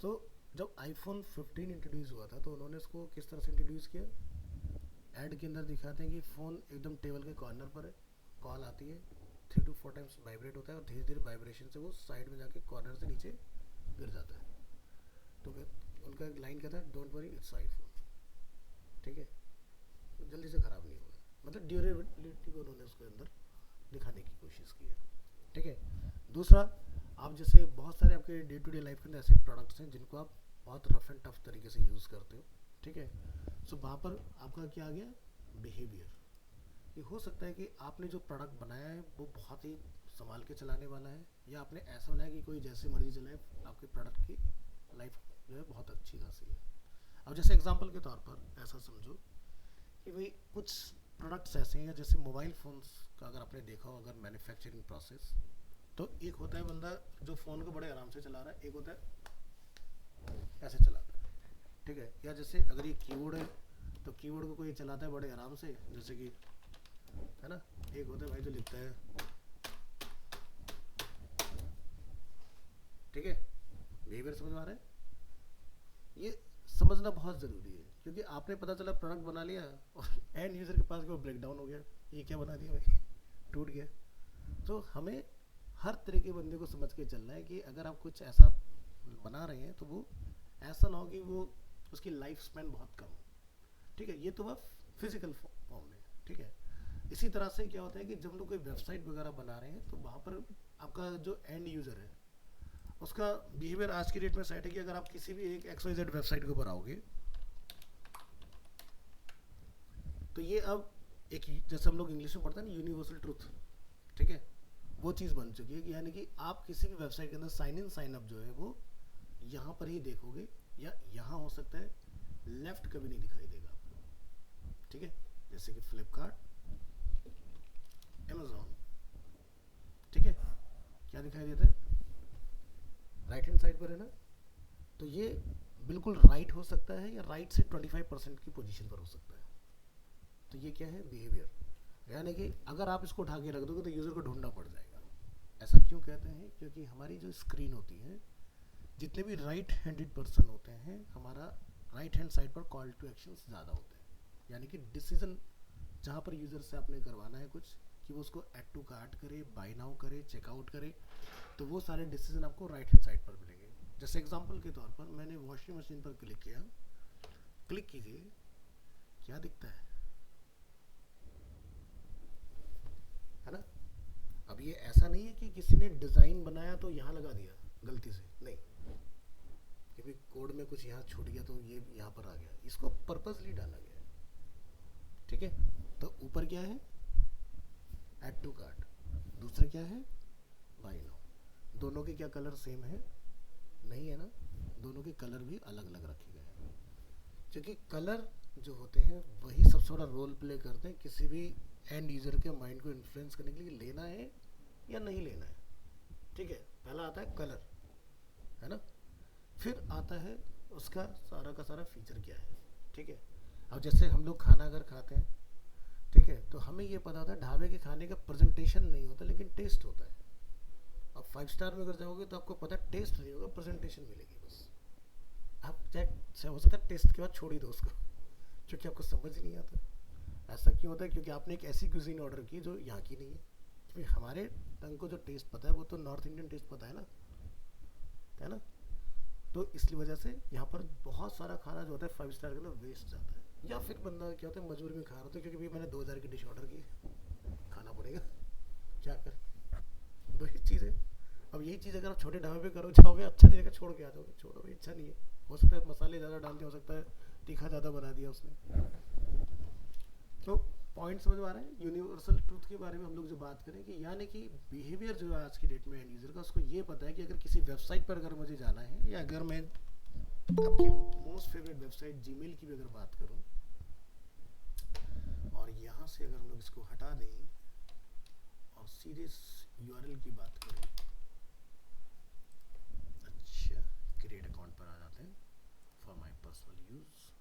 तो जब आईफोन 15 इंट्रोड्यूस हुआ था तो उन्होंने इसको किस तरह से इंट्रोड्यूस किया, ऐड के अंदर दिखाते हैं कि फ़ोन एकदम टेबल के कॉर्नर पर है, कॉल आती है, 3 to 4 टाइम्स वाइब्रेट होता है और धीरे धीरे वाइब्रेशन से वो साइड में जाके कॉर्नर से नीचे गिर जाता है। तो उनका एक लाइन कहता है, डोंट वरी इट्स आईफोन, ठीक है, तो जल्दी से ख़राब नहीं होगा, मतलब ड्यूरेबिलिटी को उन्होंने उसके अंदर दिखाने की कोशिश की है, ठीक है। दूसरा, आप जैसे बहुत सारे आपके डे टू डे लाइफ के अंदर ऐसे प्रोडक्ट्स हैं जिनको आप बहुत रफ एंड टफ तरीके से यूज़ करते हो, ठीक है। सो वहाँ पर आपका क्या आ गया, बिहेवियर। ये हो सकता है कि आपने जो प्रोडक्ट बनाया है वो बहुत ही संभाल के चलाने वाला है, या आपने ऐसा बनाया कि कोई जैसे मर्जी चलाए, आपके प्रोडक्ट की लाइफ जो है बहुत अच्छी खासी है। अब जैसे एग्जांपल के तौर पर ऐसा समझो कि भाई कुछ प्रोडक्ट्स ऐसे हैं, जैसे मोबाइल फ़ोन्स का अगर आपने देखा हो, अगर मैन्युफैक्चरिंग प्रोसेस, तो एक होता है बंदा जो फ़ोन को बड़े आराम से चला रहा है, एक होता है ऐसे चलाता है, ठीक है। या जैसे अगर ये कीबोर्ड है तो कीबोर्ड को कोई चलाता है बड़े आराम से, जैसे कि, है ना। एक होता है भाई जो लिखता है, ठीक है। बिहेवियर समझ में आ रहा है? ये समझना बहुत ज़रूरी है, क्योंकि आपने पता चला प्रोडक्ट बना लिया और एंड यूज़र के पास वो ब्रेक डाउन हो गया, ये क्या बना दिया भाई, टूट गया। तो हमें हर तरह के बंदे को समझ के चलना है कि अगर आप कुछ ऐसा बना रहे हैं तो वो ऐसा ना हो कि वो उसकी लाइफ स्पैन बहुत कम हो, ठीक है। ये तो वह फिजिकल फॉर्म में, ठीक है। इसी तरह से क्या होता है कि जब हम लोग कोई वेबसाइट वगैरह बना रहे हैं तो वहाँ पर आपका जो एंड यूज़र है उसका बिहेवियर आज की डेट में सेट है कि अगर आप किसी भी एक XYZ वेबसाइट के ऊपर आओगे तो ये अब एक, जैसे हम लोग इंग्लिश में पढ़ते हैं ना, यूनिवर्सल ट्रूथ, ठीक है, वो चीज़ बन चुकी है कि यानी कि आप किसी भी वेबसाइट के अंदर साइन इन साइन अप जो है वो यहाँ पर ही देखोगे, या यहाँ हो सकता है लेफ्ट कभी नहीं दिखाई देगा आपको, ठीक है। जैसे कि फ्लिपकार्ट, अमेजोन, ठीक है, क्या दिखाई देता है, राइट हैंड साइड पर है ना। तो ये बिल्कुल राइट हो सकता है या राइट से 25% की पोजीशन पर हो सकता है। तो ये क्या है, बिहेवियर। यानी कि अगर आप इसको उठा के रख दोगे तो यूज़र को ढूंढना पड़ जाएगा। ऐसा क्यों कहते हैं, क्योंकि हमारी जो स्क्रीन होती है, जितने भी राइट हैंडेड पर्सन होते हैं, हमारा राइट हैंड साइड पर कॉल टू एक्शन ज़्यादा होते हैं। यानी कि डिसीजन जहाँ पर यूज़र से आपने करवाना है कुछ, कि वो उसको ऐड टू कार्ट करे, बाय नाउ करे, चेकआउट करे, तो वो सारे डिसीजन आपको राइट हैंड साइड पर मिलेंगे। जैसे एग्जांपल के तौर पर मैंने वॉशिंग मशीन पर क्लिक किया, क्लिक कीजिए, क्या दिखता है ना। अब ये ऐसा नहीं है कि किसी ने डिज़ाइन बनाया तो यहाँ लगा दिया गलती से, नहीं, क्योंकि कोड में कुछ यहाँ छूट गया तो ये यहाँ पर आ गया, इसको पर्पसली डाला गया है, ठीक है। तो ऊपर क्या है, ऐड टू कार्ट, दूसरा क्या है, बाय नाउ। दोनों के क्या कलर सेम है, नहीं है ना, दोनों के कलर भी अलग अलग रखे गए हैं, क्योंकि कलर जो होते हैं वही सबसे बड़ा रोल प्ले करते हैं किसी भी एंड यूज़र के माइंड को इन्फ्लुएंस करने के लिए, लेना है या नहीं लेना है, ठीक है। पहला आता है कलर, है ना, फिर आता है उसका सारा का सारा फीचर क्या है, ठीक है। अब जैसे हम लोग खाना अगर खाते हैं, ठीक है, तो हमें ये पता होता है ढाबे के खाने का प्रेजेंटेशन नहीं होता लेकिन टेस्ट होता है। अब 5 स्टार में अगर जाओगे तो आपको पता है टेस्ट नहीं होगा, प्रेजेंटेशन मिलेगी बस। आप चाहे हो सकता है टेस्ट के बाद छोड़ ही दो उसको, क्योंकि आपको समझ नहीं आता। ऐसा क्यों होता है, क्योंकि आपने एक ऐसी क्यूजीन ऑर्डर की जो यहाँ की नहीं है। क्योंकि हमारे टंग को जो टेस्ट पता है वो तो नॉर्थ इंडियन टेस्ट पता है ना। तो इसलिए वजह से यहाँ पर बहुत सारा खाना जो होता है 5 स्टार के अंदर वेस्ट जाता है, या फिर बंदा क्या होता है मजबूरी में खा रहा होता है, क्योंकि भाई मैंने 2000 की डिश ऑर्डर की, खाना पड़ेगा, क्या कर, दो ही चीज़ है। अब यही चीज़ अगर आप छोटे ढाबे पे करो, जाओगे अच्छा नहीं लगेगा, छोड़ के आ जाओगे, छोड़ो भाई अच्छा नहीं है, हो सकता है मसाले ज़्यादा डाल दिया, हो सकता है तीखा ज़्यादा बना दिया उसने। तो पॉइंट समझ में आ रहा है। यूनिवर्सल ट्रूथ के बारे में हम लोग जो बात करें कि यानी कि बिहेवियर जो है आज की डेट में एंड यूज़र का, उसको ये पता है कि अगर किसी वेबसाइट पर अगर मुझे जाना है, या अगर मैं आपकी मोस्ट फेवरेट वेबसाइट जीमेल की भी अगर बात करूं, और यहाँ से अगर हम लोग इसको हटा दें और सीधे यूआरएल की बात करें, अच्छा क्रिएट अकाउंट पर आ जाते हैं फॉर माय पर्सनल यूज़।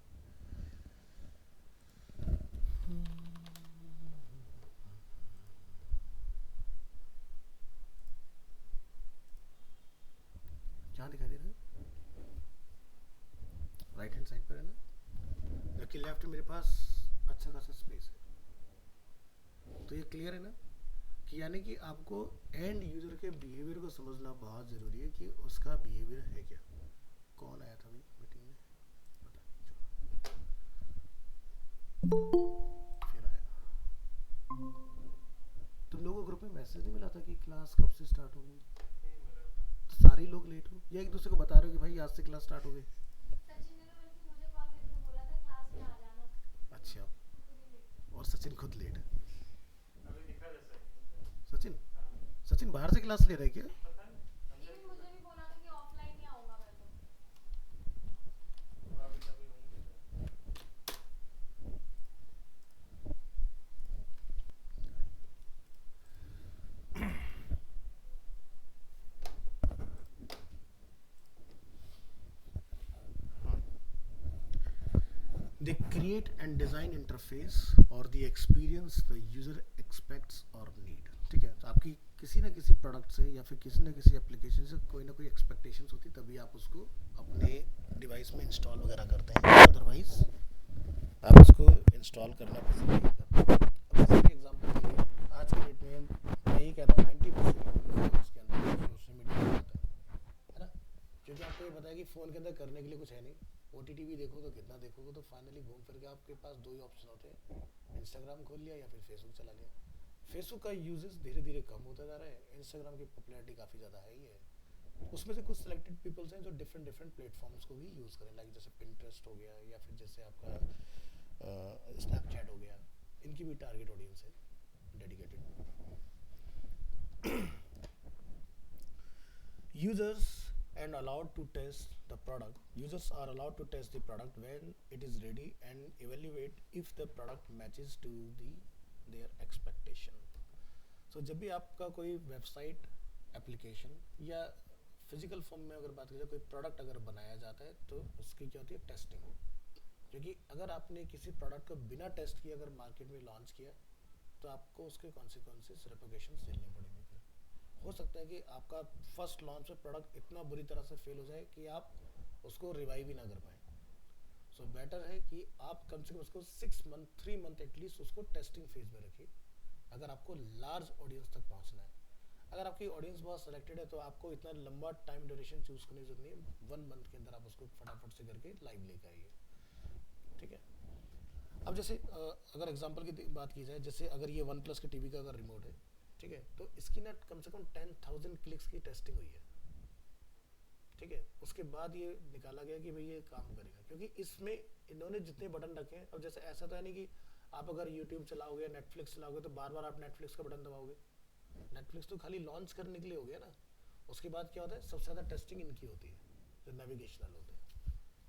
क्या दिखाई दे रहा है, राइट हैंड साइड पर है ना, जबकि लेफ्ट में मेरे पास अच्छा खासा स्पेस है। तो ये क्लियर है ना, कि यानी कि आपको एंड यूज़र के बिहेवियर को समझना बहुत ज़रूरी है कि उसका बिहेवियर है क्या। कौन आया था भाई मीटिंग में, फिर आया। तुम लोगों को ग्रुप में मैसेज नहीं मिला था कि क्लास कब से स्टार्ट होगी, तो सारे ही लोग लेट हो, या एक दूसरे को बता रहे हो कि भाई आज से क्लास स्टार्ट हो गई। अच्छा, और सचिन खुद लेट है। सचिन, सचिन बाहर से क्लास ले रहे क्या? they create and design interface or the experience the user expects or need. ठीक है, तो आपकी किसी ना किसी प्रोडक्ट से या फिर किसी ना किसी एप्लीकेशन से कोई ना कोई एक्सपेक्टेशंस होती, तभी आप उसको अपने डिवाइस में इंस्टॉल वगैरह करते हैं, अदरवाइज आप उसको इंस्टॉल करना पसंद नहीं करते। अब जैसे कि एग्जांपल के लिए आज के डेट में मैं ये कहता हूँ 90% के अंदर सोशल मीडिया होता है ना, क्योंकि आपको ये पता है कि फ़ोन के अंदर करने के लिए कुछ है नहीं। OTT भी देखो तो कितना देखोगे, तो फाइनली घूम फिर के आपके पास दो ही ऑप्शन होते हैं, इंस्टाग्राम खोल लिया या फिर फेसबुक चला लिया। फेसबुक का यूजेस धीरे धीरे कम होता जा रहा है, इंस्टाग्राम की पॉपुलैरिटी काफ़ी ज़्यादा है ही है। उसमें से कुछ सिलेक्टेड पीपल्स हैं जो डिफरेंट डिफरेंट प्लेटफॉर्म्स को भी यूज़ करें, लाइक जैसे पिंटरेस्ट हो गया या फिर जैसे आपका स्नैपचैट हो गया, इनकी भी टारगेट ऑडियंस है dedicated. users and allowed to test the product Users are allowed to test the product when it is ready and evaluate if the product matches to their expectation. So जब भी आपका कोई वेबसाइट, एप्लीकेशन या फिजिकल फॉर्म में अगर बात करें, कोई प्रोडक्ट अगर बनाया जाता है तो उसकी क्या होती है, टेस्टिंग। क्योंकि अगर आपने किसी प्रोडक्ट को बिना टेस्ट किए अगर मार्केट में लॉन्च किया तो आपको उसके कॉन्सिक्वेंसेस, रेपोकेशन झेलने पड़ेंगे। फिर हो सकता है कि आपका फर्स्ट लॉन्च में प्रोडक्ट इतना बुरी तरह से फेल हो जाए कि आप उसको रिवाइव ही ना कर पाए। सो बेटर है कि आप कम से कम उसको 6 मंथ, 3 मंथ एटलीस्ट उसको टेस्टिंग फेज में रखिए, अगर आपको लार्ज ऑडियंस तक पहुंचना है। अगर आपकी ऑडियंस बहुत सेलेक्टेड है तो आपको इतना लंबा टाइम ड्यूरेशन चूज करने की जरूरत नहीं है, 1 मंथ के अंदर आप उसको फटाफट से करके लाइव लेकर आइए। ठीक है, अब जैसे अगर एग्जांपल की बात की जाए, जैसे अगर ये वन प्लस के टीवी का अगर रिमोट है, ठीक है, तो इसकी ना कम से कम 10,000 क्लिक्स की टेस्टिंग हुई है। ठीक है, उसके बाद ये निकाला गया कि भाई ये काम करेगा, क्योंकि इसमें इन्होंने जितने बटन रखे हैं, अब जैसे ऐसा तो है नहीं कि आप अगर यूट्यूब चलाओगे, नेटफ्लिक्स चलाओगे तो बार बार आप नेटफ्लिक्स का बटन दबाओगे। नेटफ्लिक्स तो खाली लॉन्च करने के लिए हो गया ना। उसके बाद क्या होता है, सबसे ज़्यादा टेस्टिंग इनकी होती है जो नेविगेशनल होते हैं,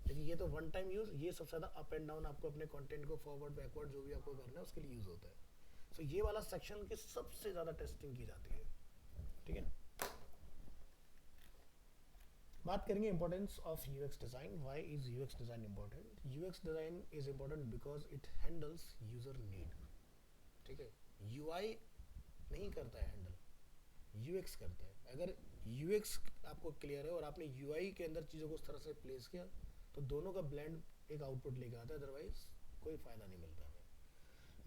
क्योंकि ये तो वन टाइम यूज़, ये सबसे ज़्यादा अप एंड डाउन आपको अपने कंटेंट को फॉरवर्ड बैकवर्ड जो भी आपको करना है उसके लिए यूज़ होता है। सो ये वाला सेक्शन की सबसे ज़्यादा टेस्टिंग की जाती है। ठीक है, बात करेंगे importance of UX design. Why is UX design important? UX design is important because it handles user need. ठीक है, यूआई नहीं करता है हैंडल, यूएक्स करता है। अगर यूएक्स आपको क्लियर है और आपने यूआई के अंदर चीज़ों को उस तरह से प्लेस किया तो दोनों का ब्लेंड एक आउटपुट लेकर आता है, अदरवाइज कोई फ़ायदा नहीं मिलता हमें।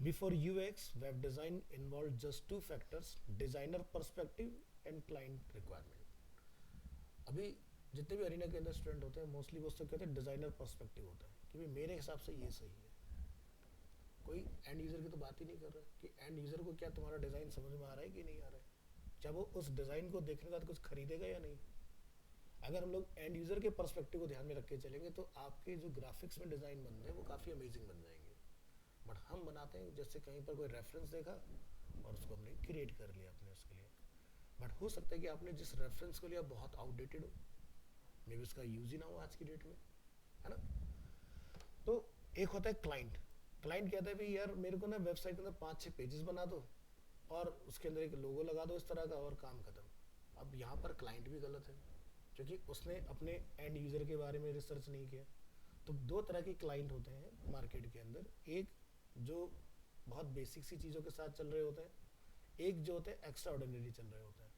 Before UX, web design involve just 2 factors, designer perspective and client requirement. अभी जितने भी अरीना के अंदर स्टूडेंट होते हैं मोस्टली वो उससे कहते हैं डिज़ाइनर पर्सपेक्टिव होता है कि भाई मेरे हिसाब से ये सही है। कोई एंड यूज़र की तो बात ही नहीं कर रहा है कि एंड यूज़र को क्या तुम्हारा डिज़ाइन समझ में आ रहा है कि नहीं आ रहा है, क्या वो उस डिज़ाइन को देखने के बाद कुछ खरीदेगा या नहीं। अगर हम लोग एंड यूज़र के पर्सपेक्टिव को ध्यान में रख के चलेंगे तो आपके जो ग्राफिक्स में डिज़ाइन बन रहे हैं वो काफ़ी अमेजिंग बन जाएंगे। बट हम बनाते हैं जैसे कहीं पर कोई रेफरेंस देखा और उसको हमने क्रिएट कर लिया अपने उसके लिए। बट हो सकता है कि आपने जिस रेफरेंस को लिया बहुत आउटडेटेड हो, मे बी उसका यूज ही ना हो आज की डेट में, है ना। तो एक होता है क्लाइंट। क्लाइंट कहता है भाई यार मेरे को ना वेबसाइट के अंदर 5-6 पेजेस बना दो और उसके अंदर एक लोगो लगा दो इस तरह का और काम खत्म। अब यहाँ पर क्लाइंट भी गलत है क्योंकि उसने अपने एंड यूज़र के बारे में रिसर्च नहीं किया। तो 2 तरह के क्लाइंट होते हैं मार्केट के अंदर, एक जो बहुत बेसिक सी चीज़ों के साथ चल रहे होते हैं, एक जो होते हैं एक्स्ट्रा ऑर्डिनरी चल रहे होते हैं।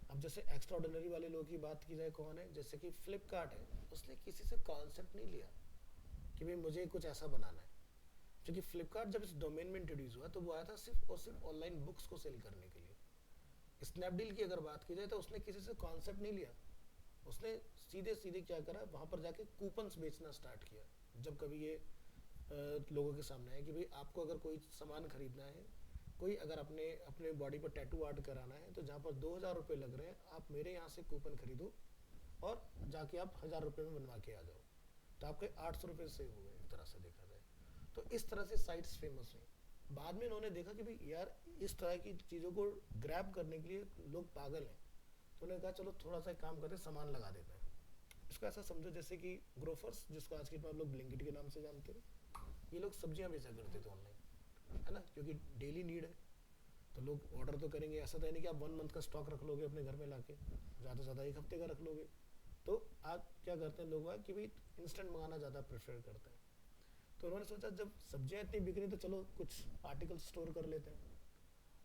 अब जैसे एक्स्ट्रा ऑर्डिनरी वाले लोगों की बात की जाए कौन है, जैसे कि फ्लिपकार्ट है, उसने किसी से कॉन्सेप्ट नहीं लिया कि भाई मुझे कुछ ऐसा बनाना है। क्योंकि फ्लिपकार्ट जब इस डोमेन में इंट्रोड्यूस हुआ तो वो आया था सिर्फ और सिर्फ ऑनलाइन बुक्स को सेल करने के लिए। स्नैपडील की अगर बात की जाए तो उसने किसी से कॉन्सेप्ट नहीं लिया, उसने सीधे सीधे क्या करा, वहाँ पर जाके कूपन्स बेचना स्टार्ट किया। जब कभी ये लोगों के सामने है कि भाई आपको अगर कोई सामान खरीदना है, कोई अगर अपने अपने बॉडी पर टैटू आर्ट कराना है तो जहाँ पर 2,000 रुपये लग रहे हैं आप मेरे यहाँ से कूपन खरीदो और जाके आप 1,000 रुपये में बनवा के आ जाओ, तो आपके 800 रुपये सेव हो गए एक तरह से देखा जाए। तो इस तरह से साइट्स फेमस हुई। बाद में इन्होंने देखा कि भाई यार इस तरह की चीज़ों को ग्रैब करने के लिए लोग पागल हैं, तो उन्होंने कहा चलो थोड़ा सा काम करते सामान लगा देते हैं। इसको ऐसा समझो जैसे कि ग्रोफर्स, जिसको आज के बाद लोग ब्लिंकिट के नाम से जानते हैं, ये लोग सब्जियां बेचा करते थे ऑनलाइन, है ना, क्योंकि डेली नीड है तो लोग ऑर्डर तो करेंगे। ऐसा तो है नहीं कि आप 1 मंथ का स्टॉक रख लोगे अपने घर में लाके, ज़्यादा से ज़्यादा 1 हफ्ते का रख लोगे। तो आप क्या करते हैं लोग कि भाई इंस्टेंट मंगाना ज़्यादा प्रेफर करते हैं। तो उन्होंने सोचा जब सब्जियां इतनी बिक रही तो चलो कुछ आर्टिकल स्टोर कर लेते हैं,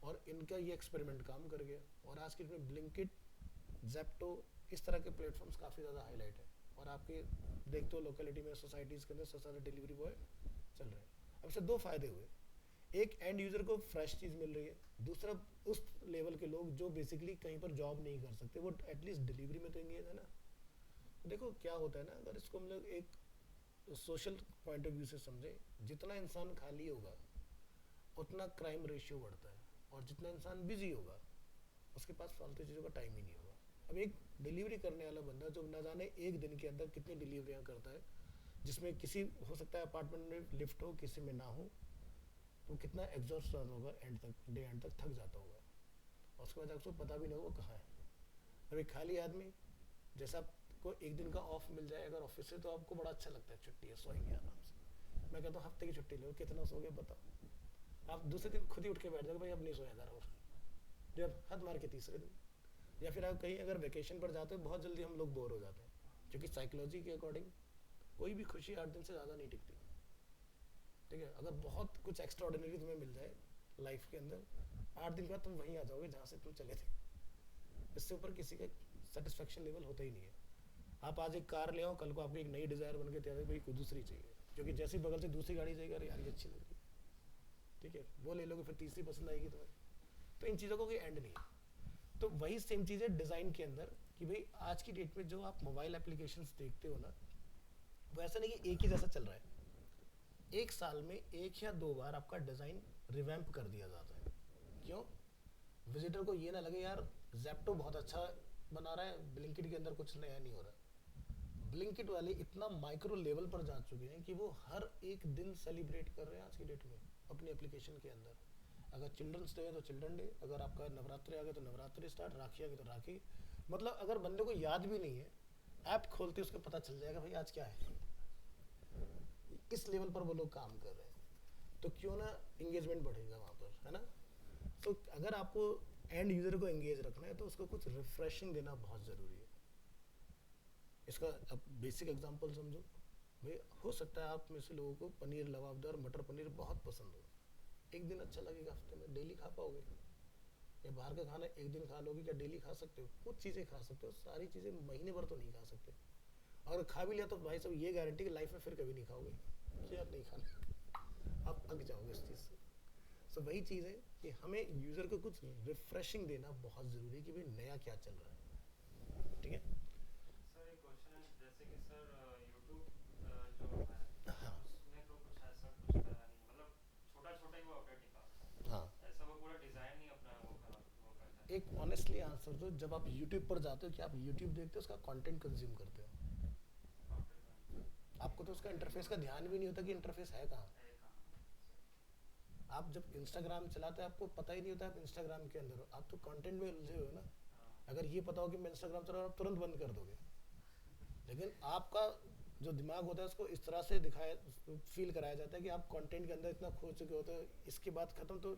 और इनका ये एक्सपेरिमेंट काम कर गया। और आज की डेट में ब्लिंकिट, जेप्टो, इस तरह के प्लेटफॉर्म्स काफ़ी ज़्यादा हाईलाइट है, और आपके देखते हो लोकेलिटी में, सोसाइटीज़ के अंदर सबसे ज़्यादा डिलीवरी बॉय चल रहे हैं। अब इससे दो फायदे हुए, एक एंड यूज़र को फ्रेश चीज़ मिल रही है, दूसरा उस लेवल के लोग जो बेसिकली कहीं पर जॉब नहीं कर सकते वो एटलीस्ट डिलीवरी में तो एंगेज है ना। तो देखो क्या होता है ना, अगर इसको हम लोग एक सोशल पॉइंट ऑफ व्यू से समझे, जितना इंसान खाली होगा उतना क्राइम रेशियो बढ़ता है, और जितना इंसान बिजी होगा उसके पास फालतू चीज़ों का टाइम ही नहीं होगा। अब एक डिलीवरी करने वाला बंदा जो ना जाने एक दिन के अंदर कितनी डिलीवरियाँ करता है, जिसमें किसी हो सकता है अपार्टमेंट में लिफ्ट हो, किसी में ना हो, तो कितना एग्जॉस्ट होगा, एंड तक डे एंड तक थक जाता होगा, और उसके बाद उसको पता भी नहीं होगा कहाँ है। अब एक खाली आदमी, जैसा आपको एक दिन का ऑफ मिल जाए अगर ऑफिस से, तो आपको बड़ा अच्छा लगता है, छुट्टी है, सोएंगे आराम से। मैं कहता हूँ हफ्ते की छुट्टी लो, कितना सोगे बताओ, आप दूसरे दिन खुद ही उठ के बैठ जाओगे भाई अब नहीं सोया जा रहा, और जब हद मार के तीसरे दिन। या फिर आप कहीं अगर वेकेशन पर जाते हो, बहुत जल्दी हम लोग बोर हो जाते हैं, क्योंकि साइकोलॉजी के अकॉर्डिंग कोई भी खुशी 8 दिन से ज़्यादा नहीं टिकती। ठीक है, अगर बहुत कुछ एक्स्ट्रा ऑर्डिनरी तुम्हें मिल जाए लाइफ के अंदर, 8 दिन के बाद तुम वहीं आ जाओगे जहाँ से तुम चले थे। इससे ऊपर किसी का सेटिस्फेक्शन लेवल होता ही नहीं है। आप आज एक कार ले आओ, कल को आपको एक नई डिज़ायर बन के तैयार है, भाई कोई दूसरी चाहिए, क्योंकि जैसी बगल से दूसरी गाड़ी जाएगी, अरे यार ये अच्छी लग रही है, ठीक है वो ले लोगे, फिर तीसरी पसंद आएगी तुम्हें। तो इन चीज़ों का कोई एंड नहीं है। तो वही सेम चीज़ है डिज़ाइन के अंदर, कि भाई आज की डेट में जो आप मोबाइल एप्लीकेशंस देखते हो ना, वो ऐसा नहीं कि एक ही जैसा चल रहा है। एक साल में एक या दो बार आपका डिज़ाइन रिवैम्प कर दिया जाता है। क्यों? विजिटर को ये ना लगे यार जेप्टो बहुत अच्छा बना रहा है, ब्लिंकिट के अंदर कुछ नया नहीं हो रहा। ब्लिंकिट वाले इतना माइक्रो लेवल पर जा चुके हैं कि वो हर एक दिन सेलिब्रेट कर रहे हैं आज की डेट में अपनी एप्लीकेशन के अंदर। अगर चिल्ड्रंस डे है तो चिल्ड्रन डे, अगर आपका नवरात्रि आ गया तो नवरात्रि स्टार्ट, राखी आ गई तो राखी। मतलब अगर बंदे को याद भी नहीं है, ऐप खोलते उसको पता चल जाएगा भाई आज क्या है। इस लेवल पर वो लोग काम कर रहे हैं, तो क्यों ना एंगेजमेंट बढ़ेगा वहाँ पर, है ना। तो अगर आपको एंड यूज़र को एंगेज रखना है तो उसको कुछ रिफ्रेशिंग देना बहुत ज़रूरी है। इसका अब बेसिक एग्जांपल समझो, भाई हो सकता है आप में से लोगों को पनीर लबाबदार मटर पनीर बहुत पसंद हो, एक दिन अच्छा लगेगा, हफ्ते में डेली खा पाओगे? या बाहर का खाना एक दिन खा लोगे, क्या डेली खा सकते हो? कुछ चीज़ें खा सकते हो, सारी चीज़ें महीने भर तो नहीं खा सकते। और खा भी लिया तो भाई साहब ये गारंटी कि लाइफ में फिर कभी नहीं खाओगे, कि आप नहीं खाना, आप अक जाओगे इस चीज़ से। सो वही चीज़ है कि हमें यूज़र को कुछ रिफ्रेशिंग देना बहुत ज़रूरी है, कि भाई नया क्या चल रहा है। ठीक है सर, एक क्वेश्चन है, जैसे कि सर यूट्यूब जो है हाँ उसमें तो कुछ ऐसा कुछ करा नहीं, मतलब छोटा छोटा ही वो अपडेट निकालता हाँ। है, ऐसा वो पूरा डिज़ाइन ही अपना वो करता है। एक ऑनेस्टली आंसर दो, जब आप यूट्यूब पर जाते हो क्या आप यूट्यूब देखते हो, उसका कंटेंट कंज्यूम करते हो? आपको तो उसका इंटरफेस का ध्यान भी नहीं होता कि इंटरफेस है कहाँ। आप जब इंस्टाग्राम चलाते हैं आपको पता ही नहीं होता आप इंस्टाग्राम के अंदर हो, आप तो कंटेंट में उलझे हुए हो ना। अगर ये पता हो कि मैं इंस्टाग्राम चला रहा हूँ, आप तुरंत बंद कर दोगे। लेकिन आपका जो दिमाग होता है उसको इस तरह से दिखाया, फील कराया जाता है कि आप कंटेंट के अंदर इतना खो चुके होते हो, इसके बाद खत्म। तो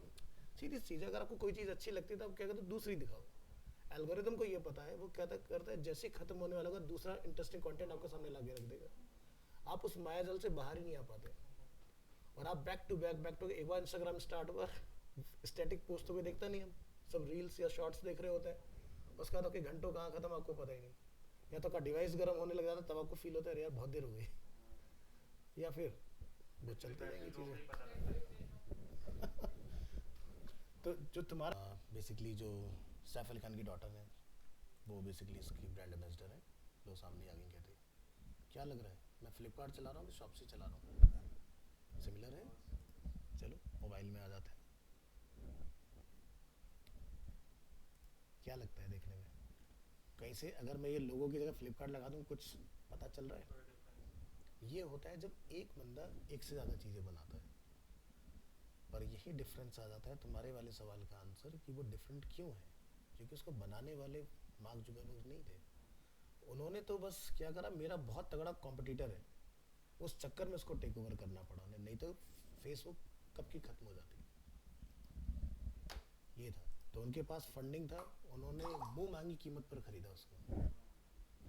सीधी चीज़ है, अगर आपको कोई चीज़ अच्छी लगती है तो आप क्या कहते हो, दूसरी दिखाओ। एल्गोरिदम को ये पता है, वो क्या करता है, जैसे ही खत्म होने वाला होगा दूसरा इंटरेस्टिंग कंटेंट आपके सामने ला के रख देगा। आप उस माया जाल से बाहर ही नहीं आ पाते, और आप बैक टू एक बार इंस्टाग्राम स्टार्ट हुआ, स्टैटिक पोस्ट तो कोई देखता नहीं, हम सब रील्स या शॉर्ट्स देख रहे होते हैं। उसके बाद आपके घंटों कहाँ खत्म आपको पता ही नहीं। या तो का डिवाइस गर्म होने लग जाता है, तब आपको फील होता है यार बहुत देर हो गई, या फिर वो चलते जाएंगी चीज़ें। तो जो तुम्हारा बेसिकली जो सैफ अली खान की डॉटर है, वो बेसिकली इसकी ब्रांड एम्बेसडर है, लो सामने आ गई कहते क्या लग रहा है मैं फ्लिपकार्ट चला रहा हूँ कि शॉपसी चला रहा हूँ, सिमिलर है। चलो मोबाइल में आ जाते हैं, क्या लगता है देखने में कहीं से अगर मैं ये लोगों की जगह फ्लिपकार्ट लगा दूँ, कुछ पता चल रहा है? ये होता है जब एक बंदा एक से ज़्यादा चीज़ें बनाता है। पर यही डिफरेंस आ जाता है तुम्हारे वाले सवाल का आंसर, कि वो डिफरेंट क्यों है, क्योंकि उसको बनाने वाले मार्क जुकरबर्ग नहीं थे। उन्होंने तो बस क्या करा, मेरा बहुत तगड़ा कॉम्पिटिटर है, उस चक्कर में उसको टेक ओवर करना पड़ा उन्हें, नहीं तो फेसबुक कब की खत्म हो जाती। ये था, तो उनके पास फंडिंग था, उन्होंने मुंह मांगी कीमत पर खरीदा उसको।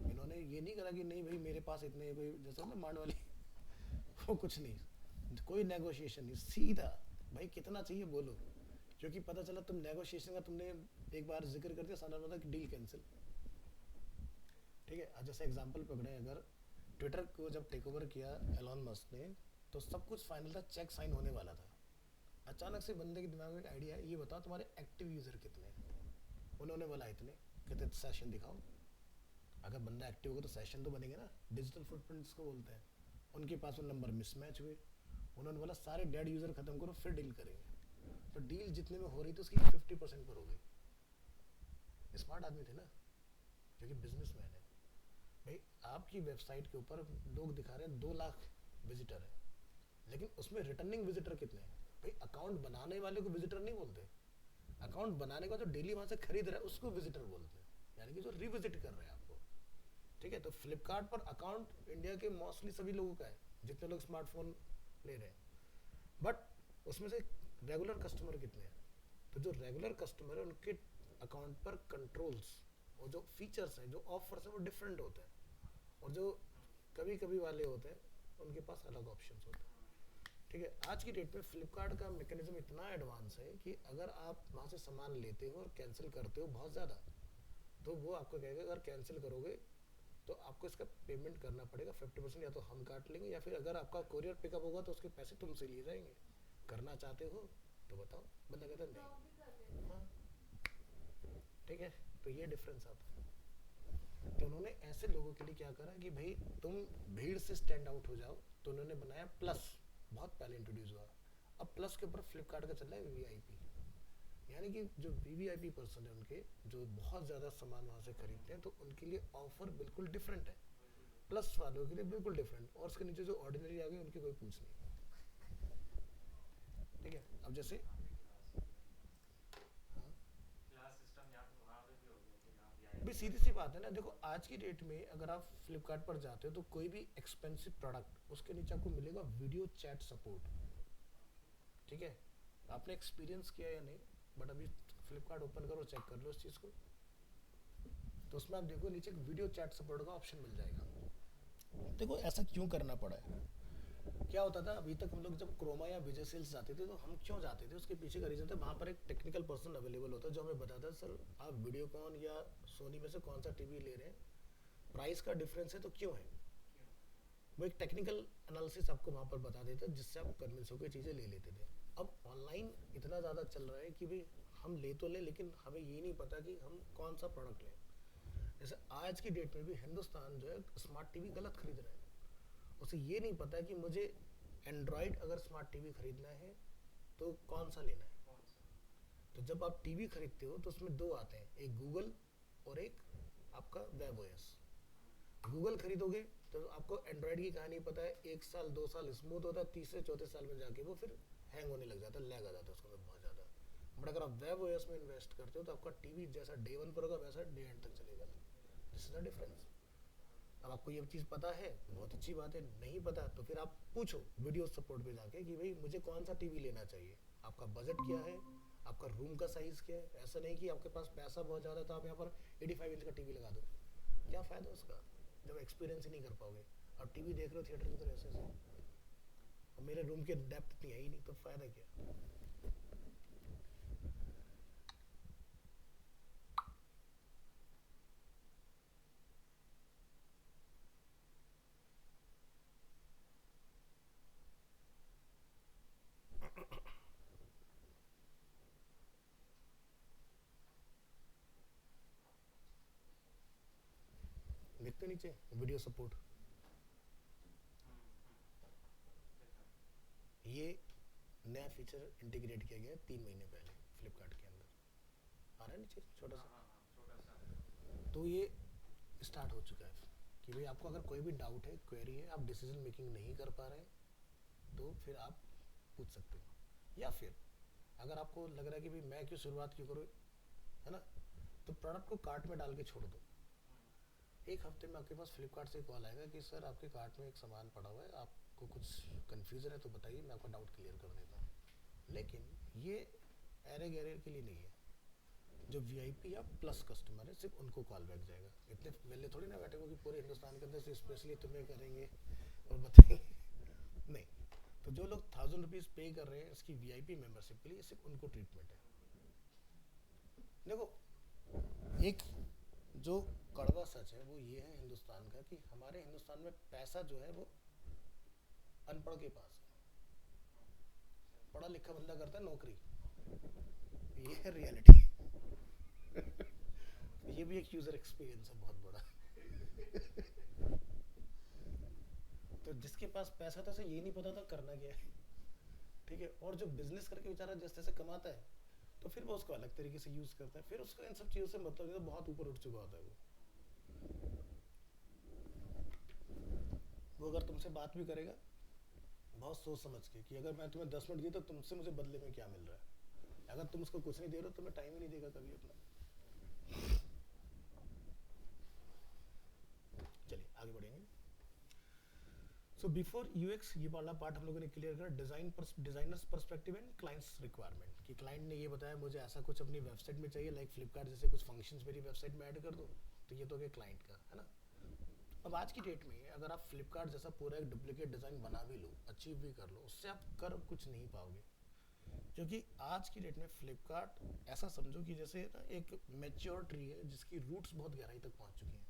इन्होंने ये नहीं करा कि नहीं भाई मेरे पास इतने कोई जैसे ना मांड वाली वो कुछ नहीं, कोई नेगोशिएशन नहीं, सीधा भाई कितना चाहिए बोलो, क्योंकि पता चला तुम नेगोशिएशन का तुमने एक बार जिक्र कर दिया, सामने पता कि डील कैंसिल। ठीक है, आज जैसे एग्जांपल पकड़े, अगर ट्विटर को जब टेक ओवर किया एलॉन मस्क ने, तो सब कुछ फाइनल था, चेक साइन होने वाला था। अचानक से बंदे के दिमाग में एक आइडिया है, ये बताओ तुम्हारे एक्टिव यूजर कितने हैं? उन्होंने बोला इतने। कहते सेशन दिखाओ। अगर बंदा एक्टिव होगा तो सेशन तो बनेंगे ना, डिजिटल फुटप्रिंट्स को बोलते हैं। उनके पास वो नंबर मिसमैच हुए। उन्होंने बोला सारे डेड यूजर खत्म करो फिर डील करेंगे। तो डील जितने में हो रही थी उसकी 50% पर हो गई। स्मार्ट आदमी थे ना, जो कि बिजनेसमैन है। भाई आपकी वेबसाइट के ऊपर लोग दिखा रहे हैं 2 लाख विजिटर है, लेकिन उसमें रिटर्निंग विजिटर कितने हैं? भाई अकाउंट बनाने वाले को विजिटर नहीं बोलते, अकाउंट बनाने का जो डेली वहां से खरीद रहा है उसको विजिटर बोलते हैं, यानी कि जो रिविजिट कर रहे हैं आपको। ठीक है, तो फ्लिपकार्ट पर अकाउंट इंडिया के मोस्टली सभी लोगों का है, जितने लोग स्मार्टफोन ले रहे हैं, बट उसमें से रेगुलर कस्टमर कितने हैं? तो जो रेगुलर कस्टमर है उनके अकाउंट पर कंट्रोल्स और जो फीचर्स हैं, जो ऑफर्स हैं, वो डिफरेंट होते हैं, और जो कभी कभी वाले होते हैं उनके पास अलग ऑप्शंस होते हैं। ठीक है, आज की डेट में फ्लिपकार्ट का मैकेनिज्म इतना एडवांस है कि अगर आप वहाँ से सामान लेते हो और कैंसिल करते हो बहुत ज़्यादा, तो वो आपको कहेगा अगर कैंसिल करोगे तो आपको इसका पेमेंट करना पड़ेगा 50%, या तो हम काट लेंगे, या फिर अगर आपका कोरियर पिकअप होगा तो उसके पैसे तुमसे लिए जाएंगे। करना चाहते हो तो बताओ। बंदा कहता नहीं। हाँ, ठीक है, तो ये डिफरेंस आता है। तो उन्होंने ऐसे लोगों के लिए क्या करा कि भाई तुम भीड़ से स्टैंड आउट हो जाओ, तो उन्होंने बनाया प्लस। बहुत पहले इंट्रोड्यूस हुआ। अब प्लस के ऊपर फ्लिपकार्ट का चल रहा है वीवीआईपी, यानी कि जो वीवीआईपी पर्सन है उनके, जो बहुत ज़्यादा सामान वहाँ से खरीदते हैं, तो उनके लिए ऑफर बिल्कुल डिफरेंट है। प्लस वालों के लिए बिल्कुल डिफरेंट, और उसके नीचे जो ऑर्डिनरी आ गए उनकी कोई पूछ नहीं। ठीक है, अब जैसे हाँ, क्लास सिस्टम यहाँ पे वहाँ पे भी हो गया कि यहाँ भाई VIP सीधी सी कैटेगरी। बात है ना, देखो आज की डेट में अगर आप फ्लिपकार्ट पर जाते हो तो कोई भी एक्सपेंसिव प्रोडक्ट उसके नीचे आपको मिलेगा वीडियो चैट सपोर्ट। ठीक है, आपने एक्सपीरियंस किया या नहीं, बट अभी फ्लिपकार्ट ओपन करो, चेक कर लो इस चीज़ को, तो उसमें आप देखो नीचे एक वीडियो चैट सपोर्ट का ऑप्शन मिल जाएगा। देखो ऐसा क्यों करना पड़ा है? क्या होता था अभी तक, हम लोग जब क्रोमा या विजय सेल्स जाते थे तो हम क्यों जाते थे, उसके पीछे का रीज़न था, वहाँ पर एक टेक्निकल पर्सन अवेलेबल होता है जो हमें बताता है सर आप वीडियोकॉन या सोनी में से कौन सा टीवी ले रहे हैं, प्राइस का डिफरेंस है तो क्यों है। वो एक टेक्निकल एनालिसिस आपको वहाँ पर बता देता है, जिससे आप कन्विंस होकर चीज़ें ले लेते थे। अब ऑनलाइन इतना ज़्यादा चल रहा है कि भाई हम ले तो लें, लेकिन हमें ये नहीं पता कि हम कौन सा प्रोडक्ट लें। जैसे आज की डेट में भी हिंदुस्तान जो है स्मार्ट टीवी गलत खरीद रहा है, उसे ये नहीं पता कि मुझे एंड्रॉयड अगर स्मार्ट टीवी खरीदना है तो कौन सा लेना है। कौन सा? तो जब आप टीवी खरीदते हो तो उसमें 2 आते हैं, एक गूगल और एक आपका वेब ओएस। गूगल खरीदोगे तो आपको एंड्रॉयड की कहानी पता है, 1 साल 2 साल स्मूथ होता है, तीसरे चौथे साल में जाके वो फिर हैंग होने लग जाता है, लैग आ जाता है उसको में बहुत ज़्यादा। बट अगर आप वेब ओएस में इन्वेस्ट करते हो तो आपका टीवी जैसा डे 1 पर होगा वैसा डे एंड तक चलेगा। This is the difference. अब आपको ये चीज़ पता है, बहुत अच्छी बात है, नहीं पता तो फिर आप पूछो वीडियो सपोर्ट पे जाके कि भाई मुझे कौन सा टीवी लेना चाहिए, आपका बजट क्या है, आपका रूम का साइज़ क्या है। ऐसा नहीं कि आपके पास पैसा बहुत ज़्यादा है तो आप यहाँ पर 85 इंच का टीवी लगा दो, क्या फ़ायदा उसका जब एक्सपीरियंस ही नहीं कर पाओगे। अब टीवी देख रहे हो थिएटर की तरह ऐसे ऐसे, और मेरे रूम की डेप्थ इतनी है ही नहीं, तो फ़ायदा क्या। देखते नीचे वीडियो सपोर्ट, ये नया फीचर इंटीग्रेट किया गया है 3 महीने पहले फ्लिपकार्ट के अंदर, आ रहा है नीचे छोटा हाँ सा। हाँ हाँ, छोटा सा। तो ये स्टार्ट हो चुका है कि भाई आपको अगर कोई भी डाउट है, क्वेरी है, आप डिसीजन मेकिंग नहीं कर पा रहे हैं तो फिर आप पूछ सकते हो। या फिर अगर आपको लग रहा है कि भाई मैं क्यों शुरुआत क्यों करूँ, है ना, तो प्रोडक्ट को कार्ट में डाल के छोड़ दो। एक हफ्ते में आपके पास फ्लिपकार्ट से कॉल आएगा कि सर आपके कार्ट में एक सामान पड़ा हुआ है, आपको कुछ कन्फ्यूज़न है तो बताइए, मैं आपका डाउट क्लियर कर देता हूँ। लेकिन ये एरे गैरे के लिए नहीं है, जो वीआईपी या प्लस कस्टमर है सिर्फ उनको कॉल बैक जाएगा। इतने वेले थोड़ी ना बैठे हो कि पूरे हिंदुस्तान के अंदर से स्पेशली तुम्हें करेंगे और बताएंगे, नहीं। तो जो लोग 1000 रुपीज़ पे कर रहे हैं इसकी वीआईपी मेंबरशिप के लिए, सिर्फ उनको ट्रीटमेंट है। देखो, एक जो कड़वा सच है वो ये है हिंदुस्तान का, कि हमारे हिंदुस्तान में पैसा जो है वो अनपढ़ के पास है, पढ़ा लिखा बंदा करता है नौकरी, ये है रियलिटी। ये भी एक यूजर एक्सपीरियंस है बहुत बड़ा। तो जिसके पास पैसा था उसे ये नहीं पता था करना क्या है, ठीक है, और जो बिजनेस करके बेचारा जिस तरह से कमाता है तो फिर वो उसको अलग तरीके से यूज करता है, फिर उसको इन सब चीज़ों से मतलब नहीं, तो बहुत ऊपर उठ चुका होता है वो अगर तुमसे बात भी करेगा बहुत सोच समझ के, कि अगर मैं तुम्हें 10 मिनट दी तो तुमसे मुझे बदले में क्या मिल रहा है, अगर तुम उसको कुछ नहीं दे रहे हो तो मैं टाइम ही नहीं देगा कभी अपना। चलिए आगे बढ़ेंगे। सो बिफोर यूएक्स, ये वाला पार्ट हम लोगों ने क्लियर करा, designers perspective and clients requirement, कि क्लाइंट ने ये बताया मुझे ऐसा कुछ अपनी वेबसाइट में चाहिए, लाइक फ्लिपकार्ट जैसे कुछ फंक्शंस मेरी वेबसाइट में ऐड कर दो, तो ये तो हो गया क्लाइंट का, है ना। अब आज की डेट में अगर आप फ्लिपकार्ट जैसा पूरा एक डुप्लीकेट डिज़ाइन बना भी लो, अचीव भी कर लो, उससे आप कर कुछ नहीं पाओगे, क्योंकि आज की डेट में फ्लिपकार्ट ऐसा समझो कि जैसे ना एक मैच्योर ट्री है जिसकी रूट्स बहुत गहराई तक पहुंच चुकी हैं,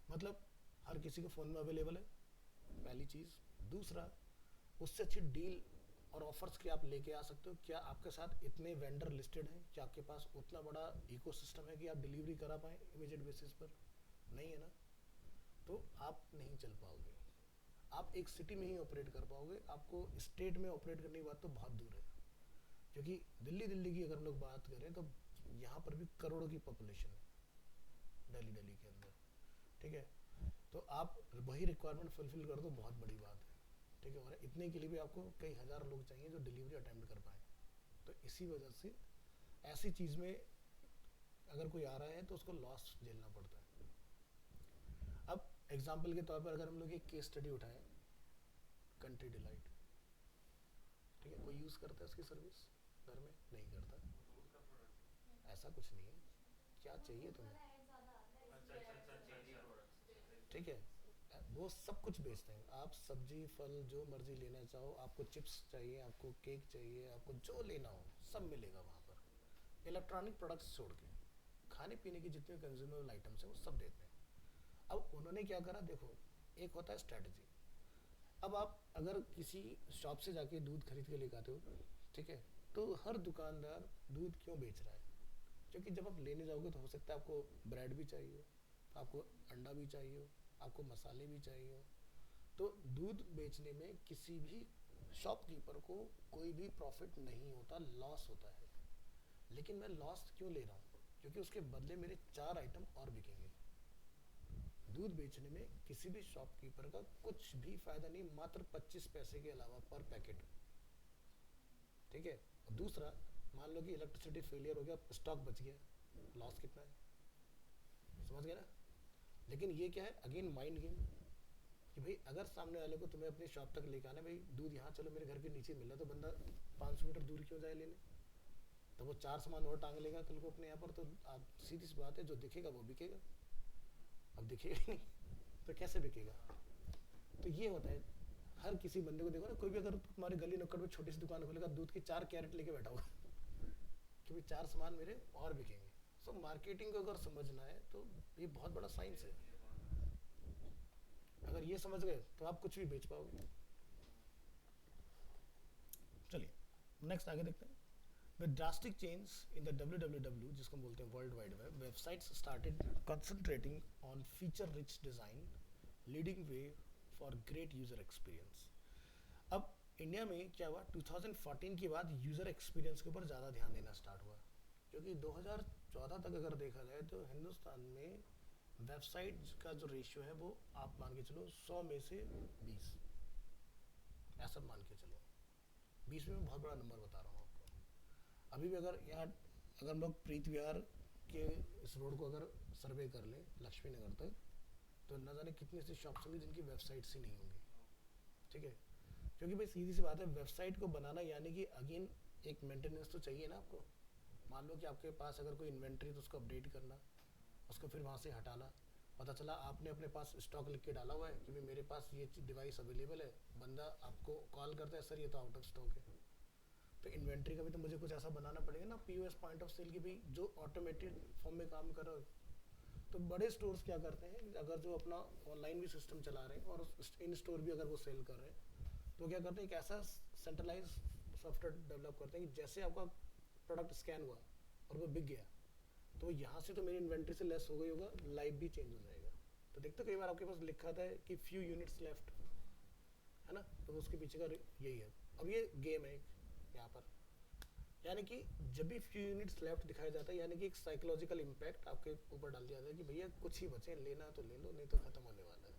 मतलब हर किसी को फ़ोन में अवेलेबल है, पहली चीज़। दूसरा, उससे अच्छी डील और ऑफर्स क्या आप लेके आ सकते हो, क्या आपके साथ इतने वेंडर लिस्टेड हैं, क्या आपके पास उतना बड़ा इकोसिस्टम है कि आप डिलीवरी करा पाएँ इमीडिएट बेसिस पर, नहीं है ना, तो आप नहीं चल पाओगे। आप एक सिटी में ही ऑपरेट कर पाओगे, आपको स्टेट में ऑपरेट करने की बात तो बहुत दूर है, क्योंकि दिल्ली की अगर हम लोग बात करें तो यहाँ पर भी करोड़ों की पॉपुलेशन है दिल्ली के अंदर, ठीक है, तो आप वही रिक्वायरमेंट फुलफिल कर दो, बहुत बड़ी बात है, ठीक है, और इतने के लिए भी आपको कई हज़ार लोग चाहिए जो डिलीवरी अटेम्प्ट कर पाए, तो इसी वजह से ऐसी चीज़ में अगर कोई आ रहा है तो उसको लॉस झेलना पड़ता है। अब एग्जाम्पल के तौर पर अगर हम लोग एक केस स्टडी उठाएं, कंट्री डिलाइट, ठीक है, कोई यूज़ करता है उसकी सर्विस घर में, नहीं करता, ऐसा कुछ नहीं है, क्या चाहिए तुम्हें, ठीक है, वो सब कुछ बेचते हैं, आप सब्जी फल जो मर्जी लेना चाहो, आपको चिप्स चाहिए, आपको केक चाहिए, आपको जो लेना हो सब मिलेगा वहाँ पर, इलेक्ट्रॉनिक प्रोडक्ट्स छोड़ के खाने पीने की जितने कंज्यूमेबल आइटम्स हैं वो सब देते हैं। अब उन्होंने क्या करा, देखो, एक होता है स्ट्रैटेजी। अब आप अगर किसी शॉप से जाके दूध खरीद के लेकर आते हो, ठीक है, तो हर दुकानदार दूध क्यों बेच रहा है, क्योंकि जब आप लेने जाओगे तो हो सकता है आपको ब्रेड भी चाहिए हो, आपको अंडा भी चाहिए हो, आपको मसाले भी चाहिए हो, तो दूध बेचने में किसी भी शॉपकीपर को कोई भी प्रॉफिट नहीं होता, लॉस होता है। लेकिन मैं लॉस क्यों ले रहा हूँ, क्योंकि उसके बदले मेरे 4 आइटम और बिकेंगे। दूध बेचने में किसी भी शॉपकीपर का कुछ भी फायदा नहीं, मात्र 25 पैसे के अलावा पर पैकेट, ठीक है। और दूसरा, मान लो कि इलेक्ट्रिसिटी फेलियर हो गया, स्टॉक बच गया, लॉस कितना है, समझ गए ना। लेकिन ये क्या है, अगेन माइंड गेम, कि भाई अगर सामने वाले को तुम्हें अपनी शॉप तक लेकर आना, भाई दूध यहाँ चलो मेरे घर के नीचे मिल रहा, तो बंदा 500 मीटर दूर क्यों जाए लेने, तो वो 4 सामान और टांग लेगा कल को अपने यहाँ पर, तो आप सीधी सी बात है, जो दिखेगा वो बिकेगा, अब दिखेगा नहीं तो कैसे बिकेगा। तो ये होता है, हर किसी बंदे को देखो ना, कोई भी अगर तुम्हारे गली नुक्कड़ में छोटी सी दुकान खोलेगा, दूध की 4 कैरेट लेके बैठा होगा कि भाई 4 सामान मेरे और बिकेंगे। सो मार्केटिंग को अगर समझना है तो ये बहुत बड़ा साइंस है, अगर ये समझ गए तो आप कुछ भी बेच पाओगे। चलिए नेक्स्ट आगे देखते हैं। With drastic change in the WWW, जिसको हम बोलते हैं world wide web, websites started concentrating on feature-rich design, leading way for great user experience. अब इंडिया में क्या हुआ, 2014 के बाद यूज़र एक्सपीरियंस के ऊपर ज़्यादा ध्यान देना स्टार्ट हुआ, क्योंकि 2014 तक अगर देखा जाए तो हिंदुस्तान में वेबसाइट का जो रेशियो है वो आप मान के चलो 100 में से 20, ऐसा मान के चलो, 20 में मैं बहुत बड़ा नंबर बता रहा हूँ आपको। अभी भी अगर यहाँ अगर हम लोग प्रीत विहार के इस रोड को अगर सर्वे कर लें लक्ष्मी नगर तक, तो न जाने कितनी ऐसी शॉप्स होंगी जिनकी वेबसाइट्स ही नहीं होंगी, ठीक है, क्योंकि भाई सीधी सी बात है, वेबसाइट को बनाना यानी कि अगेन एक मेंटेनेंस तो चाहिए ना आपको। मान लो कि आपके पास अगर कोई इन्वेंट्री तो उसको अपडेट करना, उसको फिर वहाँ से हटाना, पता चला आपने अपने पास स्टॉक लिख के डाला हुआ है कि भाई मेरे पास ये डिवाइस अवेलेबल है, बंदा आपको कॉल करता है सर ये तो आउट ऑफ स्टॉक है। तो इन्वेंट्री का भी तो मुझे कुछ ऐसा बनाना पड़ेगा ना, पीओएस पॉइंट ऑफ सेल की भी जो ऑटोमेटेड फॉर्म में काम कर रहा हो। तो बड़े स्टोर्स क्या करते हैं, अगर जो अपना ऑनलाइन भी सिस्टम चला रहे हैं और इन स्टोर भी अगर वो सेल कर रहे हैं, तो क्या करते हैं एक ऐसा सेंट्रलाइज सॉफ्टवेयर डेवलप करते हैं कि जैसे आपका प्रोडक्ट स्कैन हुआ और वो बिक गया, तो यहाँ से तो मेरी इन्वेंट्री से लेस हो गई होगा, लाइव भी चेंज हो जाएगा। तो देखते कई बार आपके पास लिखा था कि फ्यू यूनिट्स लेफ्ट, है ना, तो उसके पीछे का यही है। अब ये गेम है यहाँ पर, यानी कि जब भी फ्यू यूनिट्स लेफ्ट दिखाया जाता है, यानी कि एक साइकोलॉजिकल इम्पैक्ट आपके ऊपर डाल दिया जाता है कि भैया कुछ ही बचे, लेना तो ले लो नहीं तो खत्म होने वाला है।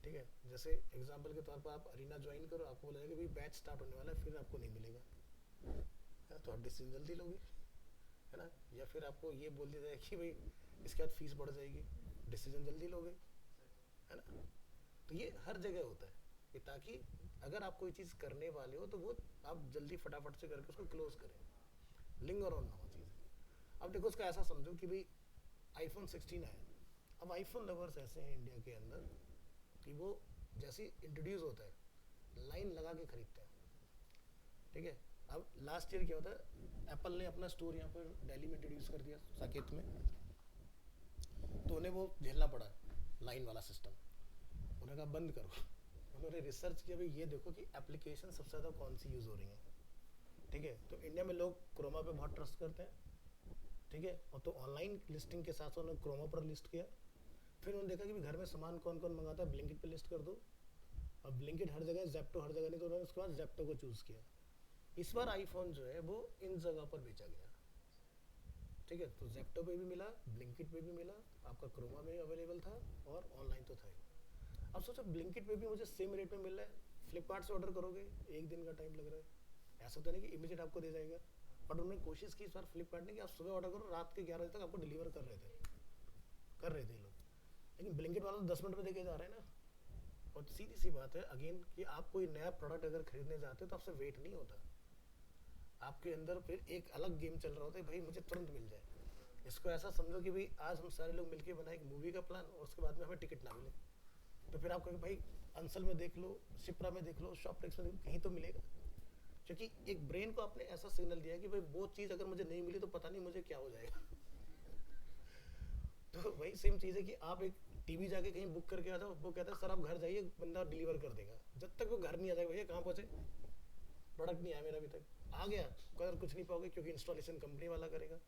ठीक है, जैसे एग्जांपल के तौर पर आप अरीना ज्वाइन करो, आपको बोला जाएगा भाई बैच स्टार्ट होने वाला है, फिर आपको नहीं मिलेगा, तो आप डिसीजन जल्दी लोगे, है ना। या फिर आपको ये बोल दिया जाए कि भाई इसके बाद फीस बढ़ जाएगी, डिसीजन जल्दी लोगे, है ना। तो ये हर जगह होता है कि ताकि अगर आप कोई चीज़ करने वाले हो तो वो आप जल्दी फटाफट से करके उसको क्लोज करें, लिंगर ऑन ना हो चीज़। अब देखो उसका ऐसा समझो कि भाई आईफोन 16 आया, अब आईफोन लवर्स ऐसे हैं इंडिया के अंदर कि वो जैसे इंट्रोड्यूस होता है लाइन लगा के खरीदते हैं। ठीक है, अब लास्ट ईयर क्या होता है, एप्पल ने अपना स्टोर यहाँ पर दिल्ली में इंट्रोड्यूस कर दिया साकेत में, तो उन्हें वो झेलना पड़ा लाइन वाला सिस्टम, उन्होंने कहा बंद करो। उन्होंने रिसर्च किया भाई ये देखो कि एप्लीकेशन सबसे ज़्यादा कौन सी यूज़ हो रही हैं। ठीक है, तो इंडिया में लोग क्रोमा पे बहुत ट्रस्ट करते हैं। ठीक है, और तो ऑनलाइन लिस्टिंग के साथ उन्होंने क्रोमा पर लिस्ट किया, फिर उन्होंने देखा कि भी घर में सामान कौन कौन मंगाता है, ब्लिंकिट पे लिस्ट कर दो। अब ब्लिंकिट हर जगह, जेप्टो हर जगह नहीं, तो उन्होंने उसके बाद जेप्टो को चूज़ किया। इस बार आईफोन जो है वो इन जगह पर बेचा गया। ठीक है, तो जेप्टो पे भी मिला, ब्लिंकिट पे भी मिला, आपका क्रोमा में अवेलेबल था और ऑनलाइन तो था ही। अब सोचो ब्लिंकिट पे भी मुझे सेम रेट में मिल रहा है, फ्लिपकार्ट से ऑर्डर करोगे एक दिन का टाइम लग रहा है, ऐसा तो नहीं कि इमीडिएट आपको दे जाएगा। बट उन्होंने कोशिश की इस बार फ्लिपकार्ट ने कि आप सुबह ऑर्डर करो, रात के 11 बजे तक आपको डिलीवर कर रहे थे लोग। लेकिन ब्लिंकिट वाला तो 10 मिनट में देके जा रहे हैं ना। और सीधी सी बात है अगेन कि आप कोई नया प्रोडक्ट अगर खरीदने जाते हो तो आपसे वेट नहीं होता, आपके अंदर फिर एक अलग गेम चल रहा होता है, भाई मुझे तुरंत मिल जाए। इसको ऐसा समझो कि भाई आज हम सारे लोग मिलके बनाए एक मूवी का प्लान और उसके बाद में हमें टिकट ना मिले, तो फिर आप कहोगे भाई अंसल में देख लो, शिप्रा में देख लो, शॉपलेक्स में देख लो, कहीं तो मिलेगा। क्योंकि एक ब्रेन को आपने ऐसा सिग्नल दिया कि भाई वो चीज़ अगर मुझे नहीं मिली तो पता नहीं मुझे क्या हो जाएगा। तो वही सेम चीज़ है कि आप एक टीवी जाके कहीं बुक करके आ जाओ, वो कहता है सर आप घर जाइए, बंदा डिलीवर कर देगा। जब तक वो घर नहीं आ जाएगा, भैया कहाँ पहुँचे, प्रोडक्ट नहीं आया मेरा अभी तक, आ गया कलर कुछ नहीं पाओगे क्योंकि इंस्टॉलेशन कंपनी वाला करेगा।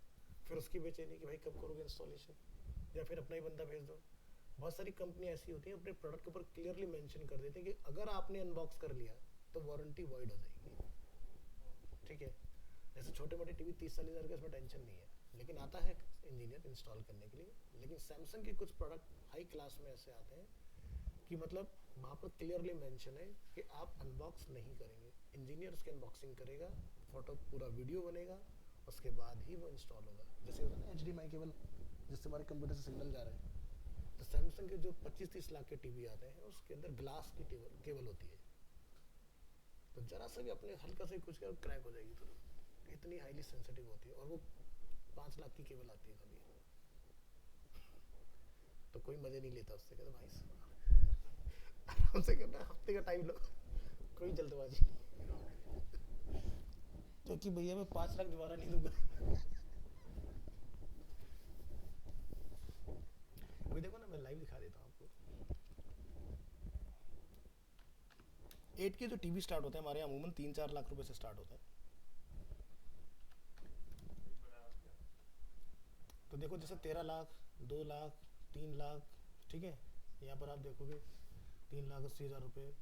फिर उसकी बेचैनी कि भाई कब करोगे इंस्टॉलेशन, या फिर अपना ही बंदा भेज दो। बहुत सारी कंपनी ऐसी होती है अपने प्रोडक्ट के ऊपर क्लियरली मेंशन कर देते हैं कि अगर आपने अनबॉक्स कर लिया तो वारंटी वॉइड हो जाएगी। ठीक है, जैसे छोटे मोटे टीवी 30-40 हज़ार का, इसमें टेंशन नहीं है, लेकिन आता है इंजीनियर इंस्टॉल करने के लिए। लेकिन सैमसंग के कुछ प्रोडक्ट हाई क्लास में ऐसे आते हैं कि मतलब वहाँ पर क्लियरली मेंशन है कि आप अनबॉक्स नहीं करेंगे, इंजीनियर उसकी अनबॉक्सिंग करेगा, फोटो पूरा वीडियो बनेगा, उसके बाद ही वो इंस्टॉल होगा। जैसे होता है ना HDMI केबल जिससे हमारे कंप्यूटर से सिग्नल जा रहा है, तो सैमसंग के जो 25-30 लाख के टीवी आते हैं उसके अंदर ग्लास की केबल होती है, तो जरा सा भी अपने हल्का से कुछ कर क्रैक हो जाएगी, तो इतनी हाईली सेंसिटिव होती है, और वो 5 लाख की केबल आती है खाली। तो कोई मजे नहीं लेता उससे, कहते भाई आराम से करना, हफ्ते का टाइम लो, कोई जल्दबाजी। क्योंकि भैया मैं 5 लाख दोबारा नहीं दूंगा। अभी देखो ना, मैं लाइव दिखा देता हूँ आपको। 8 के जो टीवी स्टार्ट होते हैं हमारे यहाँ अमूमन 3-4 लाख रुपए से स्टार्ट होते हैं। तो देखो जैसे 13 लाख, 2 लाख, 3 लाख, ठीक है, यहाँ पर आप देखोगे 3,80,000 रुपये,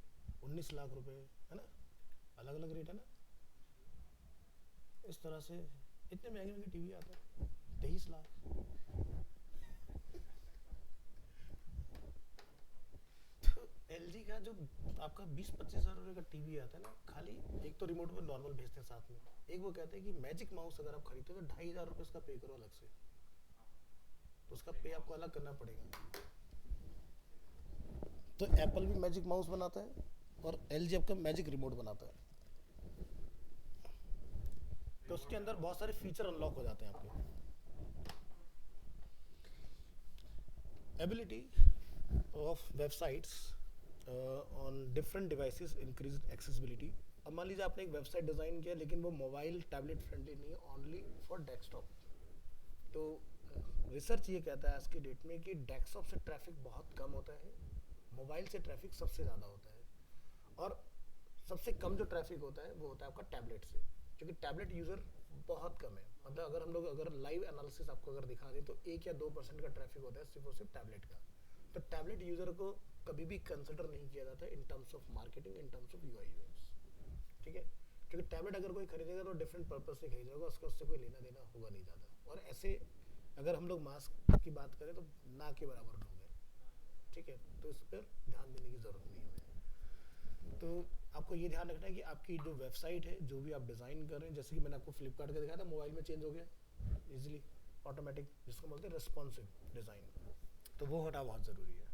19 लाख रुपए, है ना, अलग अलग रेट है ना। इस तरह से इतने महंगे महंगे टीवी आते हैं, 23 लाख। तो LG का जो आपका 20-25 हज़ार रुपये का टीवी आता है ना, खाली एक तो रिमोट पर नॉर्मल भेजते हैं साथ में, एक वो कहते हैं कि मैजिक माउस अगर आप खरीदते हो तो 2,500 रुपये उसका पे करो अलग से, तो उसका पे आपको अलग करना पड़ेगा। तो एप्पल भी मैजिक माउस बनाता है और LG आपका मैजिक रिमोट बनाता है, तो उसके अंदर बहुत सारे फीचर अनलॉक हो जाते हैं आपके। ability of websites on different devices increased accessibility. अब मान लीजिए आपने एक वेबसाइट डिज़ाइन किया लेकिन वो मोबाइल टैबलेट फ्रेंडली नहीं है, ओनली फॉर डेस्कटॉप। तो रिसर्च ये कहता है आज की डेट में कि डेस्कटॉप से ट्रैफिक बहुत कम होता है, मोबाइल से ट्रैफिक सबसे ज़्यादा होता है, और सबसे कम जो ट्रैफिक होता है वो होता है आपका टैबलेट से, क्योंकि टैबलेट यूज़र बहुत कम है। मतलब अगर हम लोग अगर लाइव एनालिसिस आपको अगर दिखा दें तो 1 या 2% का ट्रैफिक होता है सिर्फ और सिर्फ टैबलेट का। तो टैबलेट यूज़र को कभी भी कंसिडर नहीं किया जाता in terms of marketing, in terms of UI UX, ठीक है। क्योंकि टैबलेट अगर कोई खरीदेगा तो डिफरेंट पर्पज से खरीदेगा, उसका उससे कोई लेना देना होगा नहीं ज़्यादा। और ऐसे अगर हम लोग मास्क की बात करें तो ना के बराबर लोग हैं, ठीक है। तो इस पर ध्यान देने की ज़रूरत नहीं है हमें। तो आपको ये ध्यान रखना है कि आपकी जो वेबसाइट है, जो भी आप डिज़ाइन कर रहे हैं, जैसे कि मैंने आपको फ्लिपकार्ट का दिखाया था, मोबाइल में चेंज हो गया इजीली, ऑटोमेटिक, जिसको बोलते हैं रिस्पॉन्सिव डिज़ाइन, तो वो होना बहुत ज़रूरी है।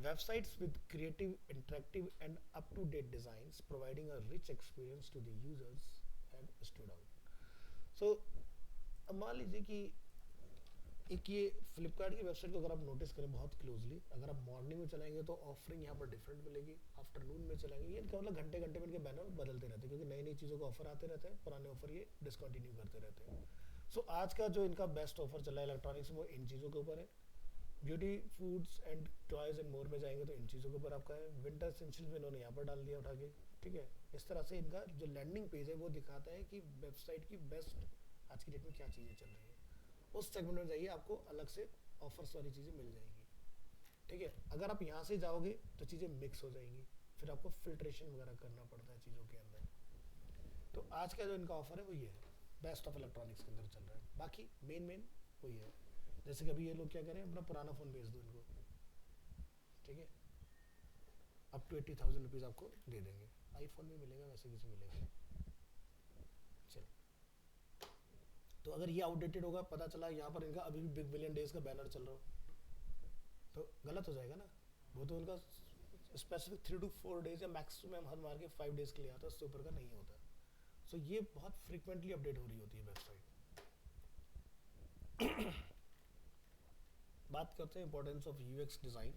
Websites with creative, interactive, and up-to-date designs, providing a rich experience to the users, have stood out. So, अब मान लीजिए कि एक ये फ्लिपकार्ट की वेबसाइट को अगर आप नोटिस करें बहुत क्लोजली, अगर आप मॉर्निंग में चलाएंगे तो ऑफरिंग यहाँ पर डिफरेंट मिलेगी, आफ्टरनून में चलाएंगे, ये मतलब घंटे घंटे में इनके बैनर बदलते रहते हैं, क्योंकि नई नई चीज़ों का ऑफर आते रहते हैं, पुराने ऑफर ये डिसकंटिन्यू करते रहते हैं। सो आज का जो इनका बेस्ट ऑफर चला है इलेक्ट्रॉनिक्स में, वो इन चीज़ों के ऊपर है। Beauty, foods and toys and more में जाएंगे तो इन चीज़ों के ऊपर आपका है। विंटर एसेंशियल में इन्होंने यहाँ पर डाल दिया उठा के, ठीक है। इस तरह से इनका जो लैंडिंग पेज है वो दिखाता है कि वेबसाइट की बेस्ट आज की डेट में क्या चीज़ें चल रही हैं। उस सेगमेंट में जाइए, आपको अलग से ऑफर्स वाली चीज़ें मिल जाएंगी, ठीक है। अगर आप यहाँ से जाओगे तो चीज़ें मिक्स हो जाएंगी, फिर आपको फिल्ट्रेशन वगैरह करना पड़ता है चीज़ों के अंदर। तो आज का जो इनका ऑफर है वो ये है, बेस्ट ऑफ इलेक्ट्रॉनिक्स के अंदर चल रहा है। बाकी मेन वही है। जैसे कभी ये लोग क्या करें, अपना पुराना फ़ोन बेच दो इनको, ठीक है, अप टू 80,000 रुपीज़ आपको दे देंगे। आईफोन भी मिलेगा, वैसे किसी मिलेगा। चलो, तो अगर ये आउटडेटेड होगा, पता चला यहाँ पर इनका अभी भी बिग बिलियन डेज का बैनर चल रहा हो, तो गलत हो जाएगा ना। वो तो उनका स्पेसिफिक 3 to 4 डेज या मैक्सिमम हर मार के 5 डेज के लिए आता है, उससे ऊपर का नहीं होता। सो ये बहुत फ्रिक्वेंटली अपडेट हो रही होती है वेबसाइट। बात करते हैं importance of UX design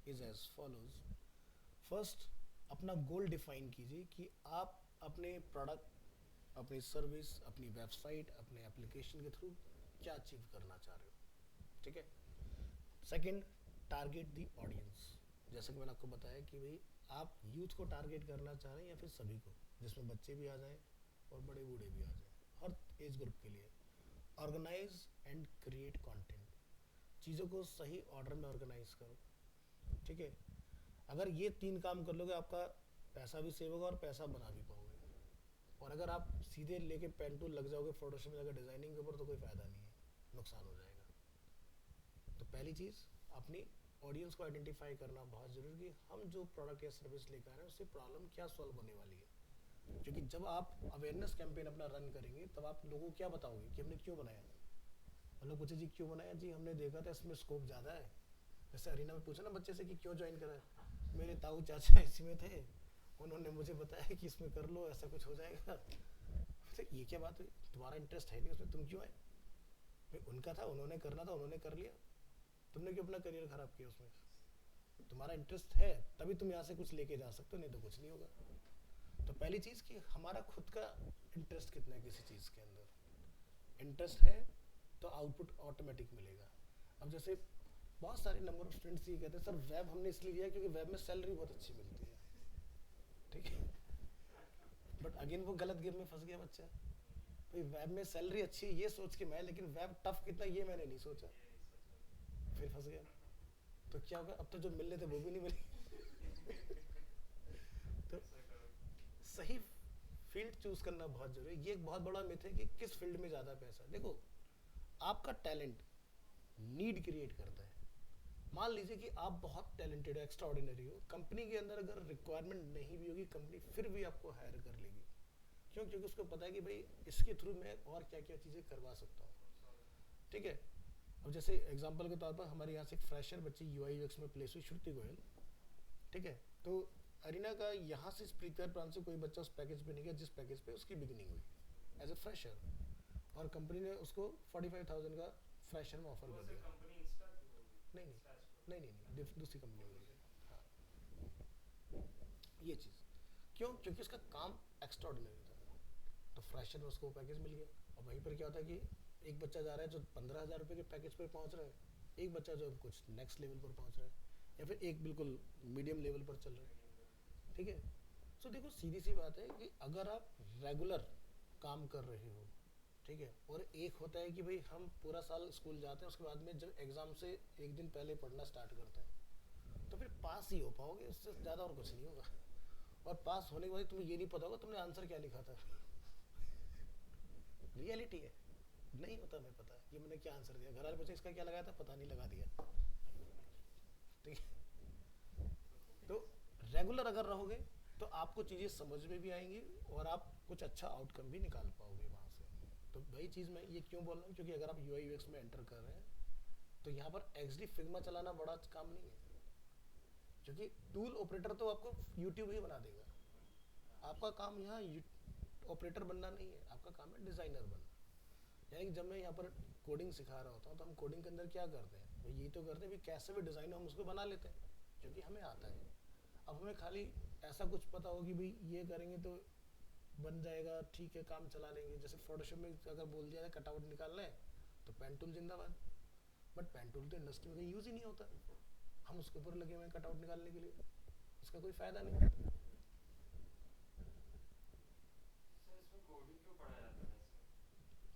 is as follows. First, अपना गोल डिफाइन कीजिए कि आप अपने प्रोडक्ट, अपनी सर्विस, अपनी वेबसाइट, अपने एप्लीकेशन के थ्रू क्या अचीव करना चाह रहे हो, ठीक है। Second, target the audience. जैसे कि मैंने आपको बताया कि भाई आप यूथ को टारगेट करना चाह रहे हैं या फिर सभी को, जिसमें बच्चे भी आ जाएं और बड़े बूढ़े भी आ जाएं, हर एज ग्रुप के लिए। ऑर्गेनाइज एंड क्रिएट कंटेंट, चीज़ों को सही ऑर्डर में ऑर्गेनाइज करो, ठीक है। अगर ये 3 काम कर लोगे, आपका पैसा भी सेव होगा और पैसा बना भी पाओगे। और अगर आप सीधे लेके पेन टूल लग जाओगे फोटोशॉप में जाकर डिज़ाइनिंग के ऊपर, तो कोई फ़ायदा नहीं है, नुकसान हो जाएगा। तो पहली चीज़, अपनी ऑडियंस को आइडेंटिफाई करना बहुत ज़रूरी है। हम जो प्रोडक्ट या सर्विस लेकर आ रहे हैं उससे प्रॉब्लम क्या सॉल्व होने वाली है, क्योंकि जब आप अवेयरनेस कैंपेन अपना रन करेंगे तब आप लोगों को क्या बताओगे कि हमने क्यों बनाया। मतलब पूछे जी क्यों बनाया, जी हमने देखा था इसमें स्कोप ज़्यादा है। जैसे अरीना में पूछा ना बच्चे से कि क्यों ज्वाइन करा है, मेरे ताऊ चाचा इसी में थे, उन्होंने मुझे बताया कि इसमें कर लो, ऐसा कुछ हो जाएगा। तो ये क्या बात हुई, तुम्हारा इंटरेस्ट है नहीं उसमें, तुम क्यों आए। भाई उनका था, उन्होंने करना था, उन्होंने कर लिया, तुमने क्यों अपना करियर ख़राब किया उसमें। तुम्हारा इंटरेस्ट है तभी तुम यहाँ से कुछ लेके जा सकते हो, नहीं तो कुछ नहीं होगा। तो पहली चीज़ कि हमारा खुद का इंटरेस्ट कितना है किसी चीज़ के अंदर। इंटरेस्ट है तो आउटपुट ऑटोमेटिक मिलेगा। अब जैसे बहुत सारे नंबर ऑफ स्टूडेंट्स ये कहते हैं सर वेब हमने इसलिए लिया क्योंकि वेब में सैलरी बहुत अच्छी मिलती है, ठीक है। बट अगेन वो गलत गेम में फंस गया बच्चा। भाई वेब में सैलरी अच्छी है ये सोच के मैं, लेकिन वेब टफ कितना ये मैंने नहीं सोचा, फिर फंस गया। तो क्या होगा, अब तो जो मिलने थे वो भी नहीं मिले। तो सही फील्ड चूज करना बहुत जरूरी है। ये एक बहुत बड़ा मिथ है कि किस फील्ड में ज़्यादा पैसा। देखो, आपका टैलेंट नीड क्रिएट करता है। मान लीजिए कि आप बहुत टैलेंटेड हो, एक्स्ट्रा ऑर्डिनरी हो, कंपनी के अंदर अगर रिक्वायरमेंट नहीं भी होगी, कंपनी फिर भी आपको हायर कर लेगी। क्यों? क्योंकि उसको पता है कि भाई इसके थ्रू मैं और क्या क्या चीज़ें करवा सकता हूँ, ठीक है। अब जैसे एग्जांपल के तौर पर हमारे यहाँ से एक फ्रेशर बच्ची यूआई यूएक्स में प्लेस हुई, श्रुति गोयल, ठीक है। तो अरीना का यहाँ से स्पीकर प्लान से कोई बच्चा उस पैकेज पे नहीं गया जिस पैकेज पे उसकी बिगिनिंग हुई एज ए फ्रेशर, और कंपनी ने उसको 45,000 का फ्रेशर में ऑफर कर दिया। कंपनी इंस्टा की होगी, नहीं नहीं नहीं नहीं नहीं, दूसरी कंपनी में मिल गया। हाँ, ये चीज़ क्यों, क्योंकि उसका काम एक्स्ट्राऑर्डिनरी था, तो फ्रेशर में उसको पैकेज मिल गया। और वहीं पर क्या होता है कि एक बच्चा जा रहा है जो 15,000 रुपये के पैकेज पर पहुंच रहा है, एक बच्चा जो कुछ नेक्स्ट लेवल पर पहुंच रहा है, या फिर एक बिल्कुल मीडियम लेवल पर चल रहा है। ठीक है, तो देखो सीधी सी बात है कि अगर आप रेगुलर काम कर रहे हो, ठीक है, और एक होता है कि भाई हम पूरा साल स्कूल जाते हैं, उसके बाद में जब एग्ज़ाम से एक दिन पहले पढ़ना स्टार्ट करते हैं, तो फिर पास ही हो पाओगे, उससे ज़्यादा और कुछ नहीं होगा। और पास होने के बाद तुम्हें ये नहीं पता होगा तुमने आंसर क्या लिखा था। रियलिटी है, नहीं होता, मैं पता है ये मैंने क्या आंसर दिया, घर वाले पूछे इसका क्या लगाया था, पता नहीं, लगा दिया। ठीक है, तो रेगुलर अगर रहोगे तो आपको चीज़ें समझ में भी आएंगी और आप कुछ अच्छा आउटकम भी निकाल पाओगे वहाँ से। तो वही चीज़ मैं ये क्यों बोल रहा हूँ, क्योंकि अगर आप यूआई यूएक्स में एंटर कर रहे हैं तो यहाँ पर एक्सडी फिग्मा चलाना बड़ा काम नहीं है, क्योंकि टूल ऑपरेटर तो आपको यूट्यूब ही बना देगा। आपका काम यहाँ ऑपरेटर बनना नहीं है, आपका काम है डिज़ाइनर बनना। यानी कि जब मैं यहाँ पर कोडिंग सिखा रहा होता हूँ तो हम कोडिंग के अंदर क्या करते हैं, भाई ये तो करते हैं, भाई कैसे भी डिज़ाइन हम उसको बना लेते हैं क्योंकि हमें आता है। अब हमें खाली ऐसा कुछ पता हो कि भाई ये करेंगे तो बन जाएगा, ठीक है, काम चला लेंगे। जैसे फोटोशॉप में अगर बोल दिया है कटआउट निकालना है तो पेन टूल जिंदाबाद, बट पेन टूल तो इंडस्ट्री में कहीं यूज़ ही नहीं होता, हम उसके ऊपर लगे हुए हैं कटआउट निकालने के लिए, उसका कोई फ़ायदा नहीं। सर इसमें कोडिंग क्यों पढ़ाया जाता है इसमें?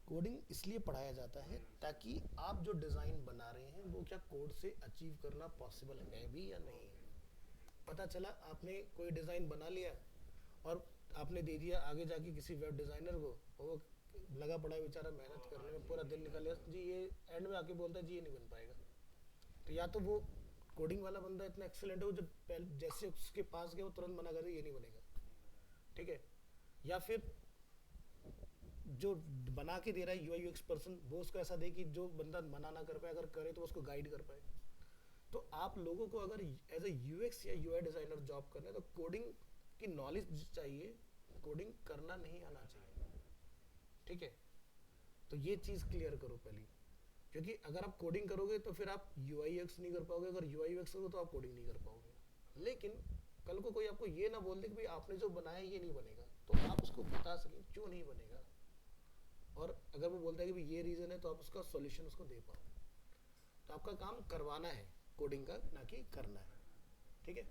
कोडिंग इसलिए पढ़ाया जाता है ताकि आप जो डिज़ाइन बना रहे हैं वो क्या कोड से अचीव करना पॉसिबल है भी या नहीं। पता चला आपने कोई डिज़ाइन बना लिया और आपने दे दिया आगे जाके किसी वेब डिज़ाइनर को, और वो लगा पड़ा है बेचारा मेहनत करने में, पूरा दिन निकाल लिया जी, ये एंड में आके बोलता है जी ये नहीं बन पाएगा। तो या तो वो कोडिंग वाला बंदा इतना एक्सेलेंट है, वो जो जैसे उसके पास गया वो तुरंत मना कर दे ये नहीं बनेगा। ठीक है, या फिर जो बना के दे रहा है यूआई यूएक्स पर्सन, वो उसको ऐसा दे कि जो बंदा मना ना कर पाए, अगर करे तो उसको गाइड कर पाए। तो आप लोगों को अगर एज ए यूएक्स या यूआई डिज़ाइनर जॉब करना है तो कोडिंग की नॉलेज चाहिए, कोडिंग करना नहीं आना चाहिए। ठीक है, तो ये चीज़ क्लियर करो पहले, क्योंकि अगर आप कोडिंग करोगे तो फिर आप यूआई यूएक्स नहीं कर पाओगे, अगर यूआई यूएक्स करोगे तो आप कोडिंग नहीं कर पाओगे। लेकिन कल को कोई आपको ये ना बोल दे कि भाई आपने जो बनाया ये नहीं बनेगा, तो आप उसको बता सकें क्यों नहीं बनेगा, और अगर वो बोलता है कि भाई ये रीज़न है तो आप उसका सॉल्यूशन उसको दे पाओ। तो आपका काम करवाना है कोडिंग का, ना कि करना है। ठीक है,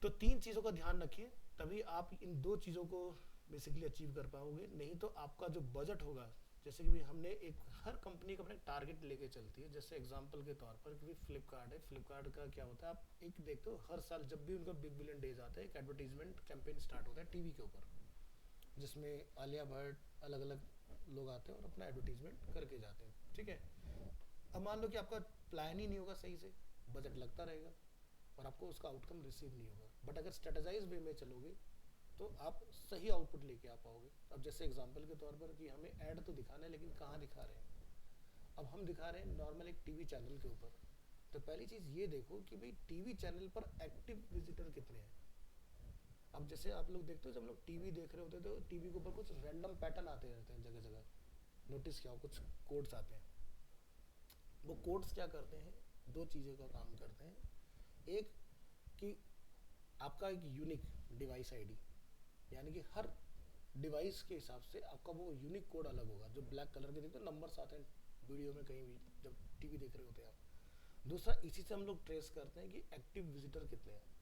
तो तीन चीज़ों का ध्यान रखिए, तभी आप इन दो चीज़ों को बेसिकली अचीव कर पाओगे। नहीं तो आपका जो बजट होगा, जैसे कि भी हमने एक हर कंपनी का अपने टारगेट लेके चलती है। जैसे एग्जांपल के तौर पर कि फ्लिपकार्ट है, फ्लिपकार्ट का क्या होता है, आप एक देखते हो हर साल जब भी उनका बिग बिलियन डेज आता है एक एडवर्टीजमेंट कैंपेन स्टार्ट होता है टीवी के ऊपर, जिसमें आलिया भट्ट अलग अलग लोग आते हैं और अपना एडवर्टीजमेंट करके जाते हैं। ठीक है, अब मान लो कि आपका प्लान ही नहीं होगा सही से, बजट लगता रहेगा और आपको उसका आउटकम रिसीव नहीं होगा। बट अगर स्ट्रेटेजाइज वे में चलोगे तो आप सही आउटपुट लेके आ पाओगे। अब जैसे एग्जांपल के तौर पर कि हमें ऐड तो दिखाना है, लेकिन कहाँ दिखा रहे हैं, अब हम दिखा रहे हैं नॉर्मल एक टीवी चैनल के ऊपर। तो पहली चीज़ ये देखो कि भाई टीवी चैनल पर एक्टिव विजिटर कितने हैं। अब जैसे आप लोग देखते हो जब लोग टीवी देख रहे होते हैं तो टीवी के ऊपर कुछ रैंडम पैटर्न आते रहते हैं जगह जगह, नोटिस किया हो, कुछ कोड्स आते हैं। वो कोड्स क्या करते हैं, दो चीज़ों का काम करते हैं। एक कि आपका एक यूनिक डिवाइस आईडी, यानी कि हर डिवाइस के हिसाब से आपका वो यूनिक कोड अलग होगा, जो ब्लैक कलर के देखते हो नंबर्स आते हैं वीडियो में कहीं भी जब टीवी देख रहे होते हैं आप। दूसरा, इसी से हम लोग ट्रेस करते हैं कि एक्टिव विजिटर कितने हैं।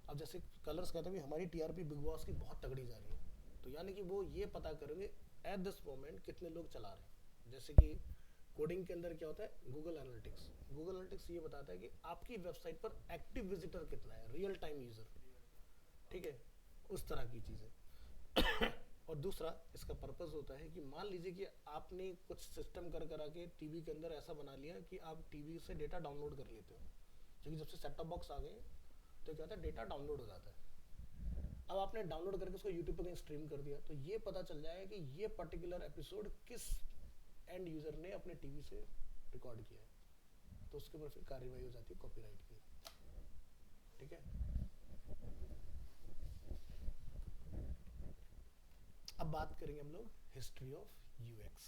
अब जैसे कलर्स कहते हैं भी हमारी टीआरपी बिग बॉस की बहुत तगड़ी जा रही है, तो यानी कि वो ये पता करेंगे एट दिस मोमेंट कितने लोग चला रहे हैं। जैसे कि कोडिंग के अंदर क्या होता है, गूगल एनालिटिक्स, गूगल एनालिटिक्स ये बताता है कि आपकी वेबसाइट पर एक्टिव विजिटर कितना है, रियल टाइम यूज़र। ठीक है, उस तरह की चीज़ें। और दूसरा इसका पर्पस होता है कि मान लीजिए कि आपने कुछ सिस्टम कर करा के टीवी के अंदर ऐसा बना लिया कि आप टीवी से डेटा डाउनलोड कर लेते हो, क्योंकि जब से सेट टॉप बॉक्स आ गए तो क्या होता है डेटा डाउनलोड हो जाता है। अब आपने डाउनलोड करके उसको यूट्यूब पर कहीं स्ट्रीम कर दिया तो ये पता चल जाएगा कि ये पर्टिकुलर एपिसोड किस एंड यूज़र ने अपने टीवी से रिकॉर्ड किया है, तो उसके ऊपर फिर कार्रवाई हो जाती है कॉपीराइट की। ठीक है, अब बात करेंगे हम लोग history of UX.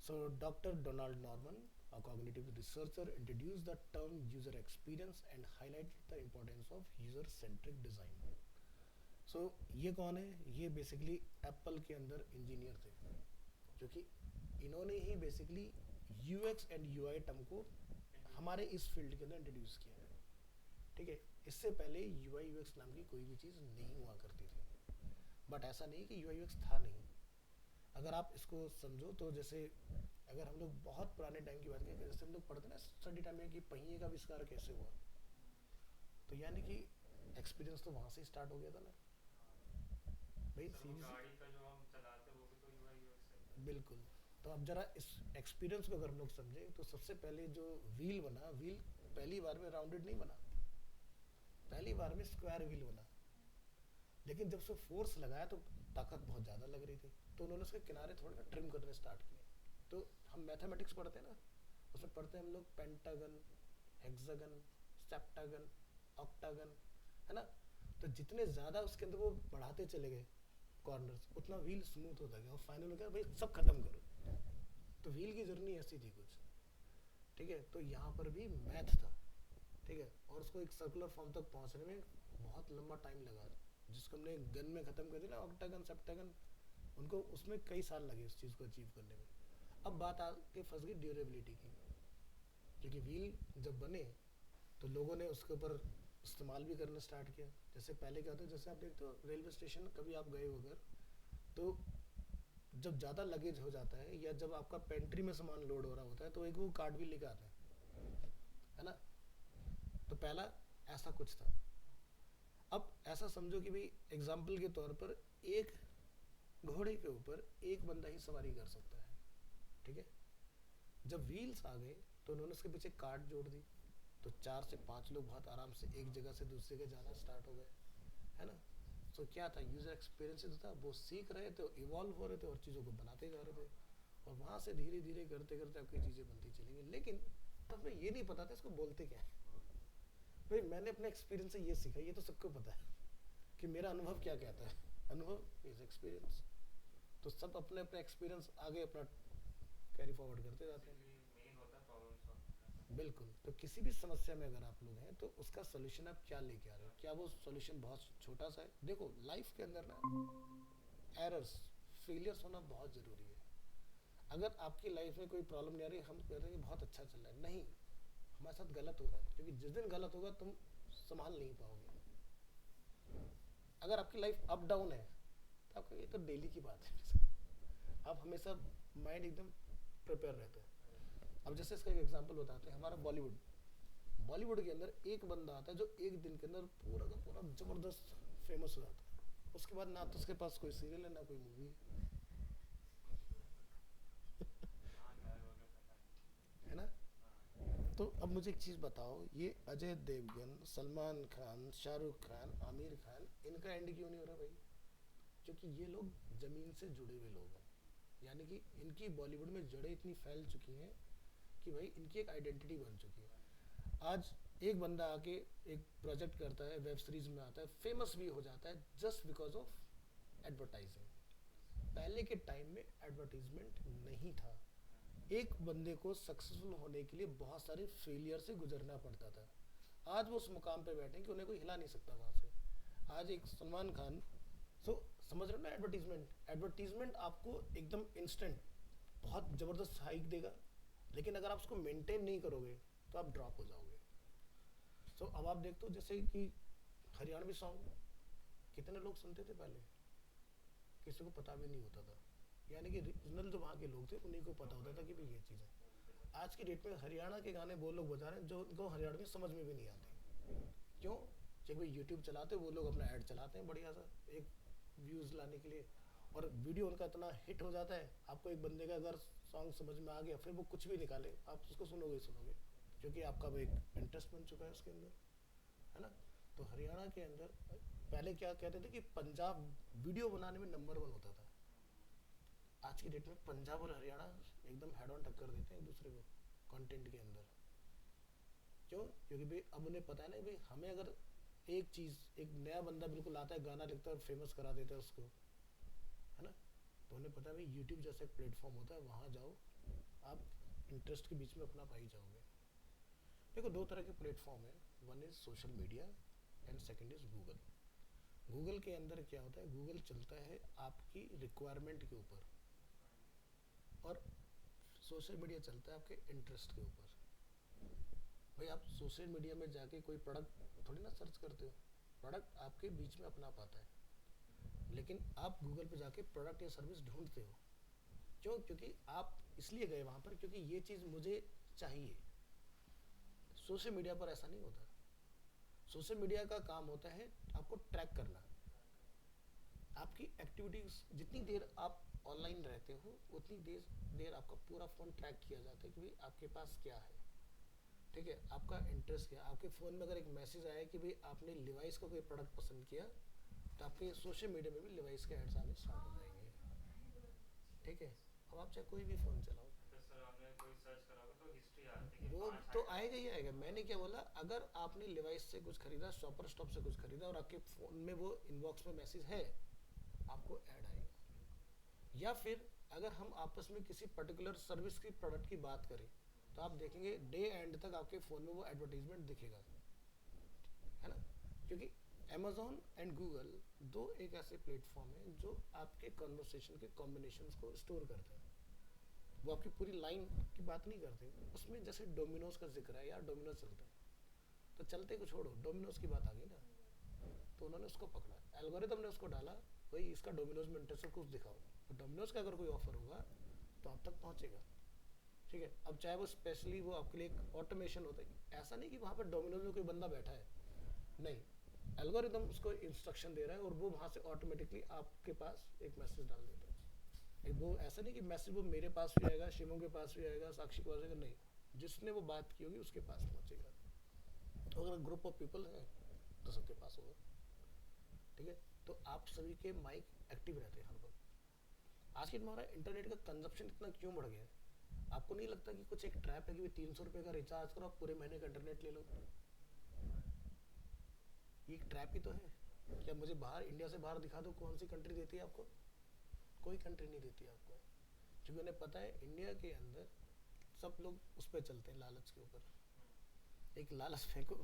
So doctor Donald Norman A cognitive researcher introduced the term user experience and highlighted the importance of user centric design. So ये कौन है? ये बेसिकली एप्पल के अंदर इंजीनियर थे, क्योंकि इन्होंने ही basically UX and UI term को हमारे इस फील्ड के अंदर इंट्रोड्यूस किया है। ठीक है, इससे पहले यूआई यूएक्स नाम की कोई भी चीज़ नहीं हुआ करती थी, बट ऐसा नहीं कि यूआई यूएक्स था नहीं। अगर आप इसको समझो तो जैसे अगर हम लोग बहुत पुराने टाइम की बात करें, जैसे हम लोग पढ़ते ना स्टडी टाइम में कि पहिए का आविष्कार कैसे हुआ, तो यानी कि एक्सपीरियंस तो वहाँ से स्टार्ट हो गया था ना भाई। सर वो सीरीज गाड़ी का जो हम चलाते हैं वो भी तो यूआई यूएक्स है। बिल्कुल। तो अब जरा इस एक्सपीरियंस को अगर हम लोग समझे तो सबसे पहले जो व्हील बना, व्हील पहली बार में राउंडेड नहीं बना, पहली बार में स्क्वायर व्हील बना। लेकिन जब से फोर्स लगाया तो ताकत बहुत ज़्यादा लग रही थी, तो उन्होंने उसके किनारे थोड़ा ना ट्रिम करने स्टार्ट किए। तो हम मैथमेटिक्स पढ़ते हैं ना, उसमें पढ़ते हैं हम लोग पेंटागन, हेक्सागन, सेप्टागन, ऑक्टागन, है ना। तो जितने ज़्यादा उसके अंदर वो बढ़ाते चले गए कॉर्नर्स, उतना व्हील स्मूथ होता गया और फाइनल में क्या भाई सब खत्म करो। तो व्हील की जर्नी ऐसी थी कुछ। ठीक है, तो यहाँ पर भी मैथ था। ठीक है, और उसको एक सर्कुलर फॉर्म तक पहुँचने में बहुत लंबा टाइम लगा, जिसको हमने गन में ख़त्म कर दिया ना, ऑक्टागन सेप्टागन, उनको उसमें कई साल लगे इस चीज़ को अचीव करने में। अब बात आके फंस गई ड्यूरेबिलिटी की, क्योंकि व्हील जब बने तो लोगों ने उसके ऊपर इस्तेमाल भी करना स्टार्ट किया। जैसे पहले क्या होता है, जैसे आप देखते हो रेलवे स्टेशन कभी आप गए हो अगर, तो जब ज़्यादा लगेज हो जाता है या जब आपका पेंट्री में सामान लोड हो रहा होता है तो एक वो कार्ड भी लेके आते हैं, है ना। तो पहला ऐसा कुछ था। अब ऐसा समझो कि भाई एग्जाम्पल के तौर पर एक घोड़े के ऊपर एक बंदा ही सवारी कर सकता है। ठीक है, जब व्हील्स आ गए तो उन्होंने उसके पीछे कार्ड जोड़ दी, तो 4 से 5 लोग बहुत आराम से एक जगह से दूसरी जगह जाना स्टार्ट हो गए, है ना। तो क्या था, यूज़र एक्सपीरियंस था, वो सीख रहे थे, इवॉल्व हो रहे थे और चीज़ों को बनाते जा रहे थे, और वहाँ से धीरे धीरे करते करते आपकी चीज़ें बनती चली गई। लेकिन तब में ये नहीं पता था इसको बोलते क्या है। भाई मैंने अपने एक्सपीरियंस से ये सीखा, ये तो सबको पता है कि मेरा अनुभव क्या कहता है, अनुभव इज एक्सपीरियंस। तो सब अपने अपने एक्सपीरियंस आगे अपना कैरी फॉरवर्ड करते जाते हैं। मेन होता है प्रॉब्लम सॉल्व। बिल्कुल। तो किसी भी समस्या में अगर आप लोग हैं तो उसका सोल्यूशन आप क्या लेके आ रहे हो, क्या वो सोल्यूशन बहुत छोटा सा है। देखो लाइफ के अंदर ना एरर्स, फेलियर्स होना बहुत ज़रूरी है। अगर आपकी लाइफ में कोई प्रॉब्लम नहीं आ रही, हम कह रहे हैं कि बहुत अच्छा चल रहा है, नहीं, हमारे साथ गलत हो रहा है, क्योंकि जिस दिन गलत होगा तुम संभाल नहीं पाओगे। अगर आपकी लाइफ अप डाउन है तो आपका ये तो डेली की बात है, आप हमेशा माइंड एकदम प्रिपेयर रहते हैं। अब जैसे इसका एक एग्जांपल बताते हैं, हमारा बॉलीवुड, बॉलीवुड के अंदर एक बंदा आता है जो एक दिन के अंदर पूरा का पूरा ज़बरदस्त फेमस हो जाता है, उसके बाद ना तो उसके पास कोई सीरियल है ना कोई मूवी कहाँ गायब हो गया पता नहीं। है ना। हाँ। तो अब मुझे एक चीज़ बताओ, ये अजय देवगन, सलमान खान, शाहरुख खान, आमिर खान, इनका एंड क्यों नहीं हो रहा भाई? क्योंकि ये लोग ज़मीन से जुड़े हुए लोग हैं, यानी कि इनकी बॉलीवुड में जड़ें इतनी फैल चुकी हैं कि भाई इनकी एक आइडेंटिटी बन चुकी है। आज एक बंदा आके एक प्रोजेक्ट करता है, वेब सीरीज में आता है, फेमस भी हो जाता है जस्ट बिकॉज ऑफ एडवर्टाइजिंग। पहले के टाइम में एडवर्टीजमेंट नहीं था, एक बंदे को सक्सेसफुल होने के लिए बहुत सारे फेलियर से गुजरना पड़ता था। आज वो उस मुकाम पे बैठे कि उन्हें कोई हिला नहीं सकता वहाँ से। आज एक सलमान खान, समझ रहे हो ना, एडवर्टीजमेंट, एडवर्टीजमेंट आपको एकदम इंस्टेंट बहुत ज़बरदस्त हाइक देगा, लेकिन अगर आप उसको मेंटेन नहीं करोगे तो आप ड्रॉप हो जाओगे। तो अब आप देखते हो जैसे कि हरियाणवी सॉन्ग कितने लोग सुनते थे पहले, किसी को पता भी नहीं होता था, यानी कि रीजनल जो वहाँ के लोग थे उन्हीं को पता होता था कि भाई ये चीज़ है। आज की डेट में हरियाणा के गाने वो लोग बजा रहे हैं जो उनको हरियाणवी समझ में भी नहीं आते। क्यों? कि भाई यूट्यूब चलाते वो लोग अपना ऐड चलाते हैं बढ़िया सा एक व्यूज़ लाने के लिए, और वीडियो उनका इतना हिट हो जाता है, आपको एक बंदे का अगर सॉन्ग समझ में आ गया फिर वो कुछ भी निकाले आप उसको सुनोगे ही सुनोगे, क्योंकि आपका वो एक इंटरेस्ट बन चुका है उसके अंदर, है ना। तो हरियाणा के अंदर पहले क्या कहते थे कि पंजाब वीडियो बनाने में नंबर 1 होता था। आज की डेट में पंजाब और हरियाणा एकदम हेड ऑन टक्कर देते हैं एक दूसरे को कंटेंट के अंदर। क्यों? क्योंकि भाई अब उन्हें पता है ना भाई, हमें अगर एक चीज़, एक नया बंदा बिल्कुल आता है, गाना लिखता है और फेमस करा देता है उसको, है ना, तो उन्हें पता है भाई यूट्यूब जैसा एक प्लेटफॉर्म होता है, वहाँ जाओ, आप इंटरेस्ट के बीच में अपना पा ही जाओगे। देखो दो तरह के प्लेटफॉर्म है, one is social media and second is Google. Google के अंदर क्या होता है, गूगल चलता है आपकी रिक्वायरमेंट के ऊपर, और सोशल मीडिया चलता है आपके इंटरेस्ट के ऊपर। भाई आप सोशल मीडिया में जाके कोई प्रोडक्ट थोड़ी ना सर्च करते हो, प्रोडक्ट आपके बीच में अपना पाता है। लेकिन आप गूगल पे जाके प्रोडक्ट या सर्विस ढूंढते हो, क्यों? क्योंकि आप इसलिए गए वहाँ पर क्योंकि ये चीज़ मुझे चाहिए। सोशल मीडिया पर ऐसा नहीं होता। सोशल मीडिया का काम होता है आपको ट्रैक करना, आपकी एक्टिविटीज। जितनी देर आप ऑनलाइन रहते हो उतनी देर आपका पूरा फ़ोन ट्रैक किया जाता है कि भाई आपके पास क्या है, ठीक है, आपका इंटरेस्ट क्या है। आपके फ़ोन में अगर एक मैसेज आया कि भाई आपने लिवाइस का कोई प्रोडक्ट पसंद किया, तो आपके सोशल मीडिया में भी लिवाइस के एड्स आने स्टार्ट हो जाएंगे, ठीक है। अब आप चाहे कोई भी फ़ोन चलाओ, तो सर आपने कोई सर्च करा होगा तो हिस्ट्री आती है कि वो 5 तो आइटम। आएगा ही आएगा। मैंने क्या बोला, अगर आपने लिवाइस से कुछ खरीदा, शॉपर स्टॉप से कुछ खरीदा और आपके फ़ोन में वो इनबॉक्स में मैसेज है, आपको ऐड आएगा। या फिर अगर हम आपस में किसी पर्टिकुलर सर्विस की प्रोडक्ट की बात करें, तो आप देखेंगे डे एंड तक आपके फ़ोन में वो एडवर्टीजमेंट दिखेगा, है ना। क्योंकि अमेजोन एंड गूगल दो एक ऐसे प्लेटफॉर्म हैं जो आपके कॉन्वर्सेशन के कॉम्बिनेशंस को स्टोर करते हैं। वो आपकी पूरी लाइन की बात नहीं करते। उसमें जैसे डोमिनोज का जिक्र है, यार डोमिनोज चलता है, तो चलते को छोड़ो, डोमिनोज की बात आ गई ना, तो उन्होंने उसको पकड़ा, एल्गोरिथम ने उसको डाला, भाई इसका डोमिनोज में इंटरेस्ट कुछ दिखाओ, तो डोमिनोज का अगर कोई ऑफर होगा तो आप तक पहुंचेगा, ठीक है। अब चाहे वो स्पेशली वो आपके लिए एक ऑटोमेशन होता है, ऐसा नहीं कि वहाँ पर डोमिनोज में कोई बंदा बैठा है, नहीं, एल्गोरिथम उसको इंस्ट्रक्शन दे रहा है और वो वहाँ से ऑटोमेटिकली आपके पास एक मैसेज डाल देता है। वो ऐसा नहीं कि मैसेज वो मेरे पास भी आएगा, शिवम के पास भी आएगा, साक्षी के पास आएगा, नहीं, जिसने वो बात की होगी उसके पास पहुँचेगा। तो अगर ग्रुप ऑफ पीपल हैं तो सबके पास होगा, ठीक है। तो आप सभी के माइक एक्टिव रहते हैं हर वक्त। आज के हमारा इंटरनेट का कंजप्शन इतना क्यों बढ़ गया है? आपको नहीं लगता कि कुछ एक ट्रैप है कि 300 रुपये का रिचार्ज करो, आप पूरे महीने का इंटरनेट ले लो? ये एक ट्रैप ही तो है। क्या मुझे बाहर, इंडिया से बाहर दिखा दो, कौन सी कंट्री देती है आपको? कोई कंट्री नहीं देती आपको, क्योंकि उन्हें पता है इंडिया के अंदर सब लोग उस पर चलते हैं, लालच के ऊपर। एक लालच फेंको,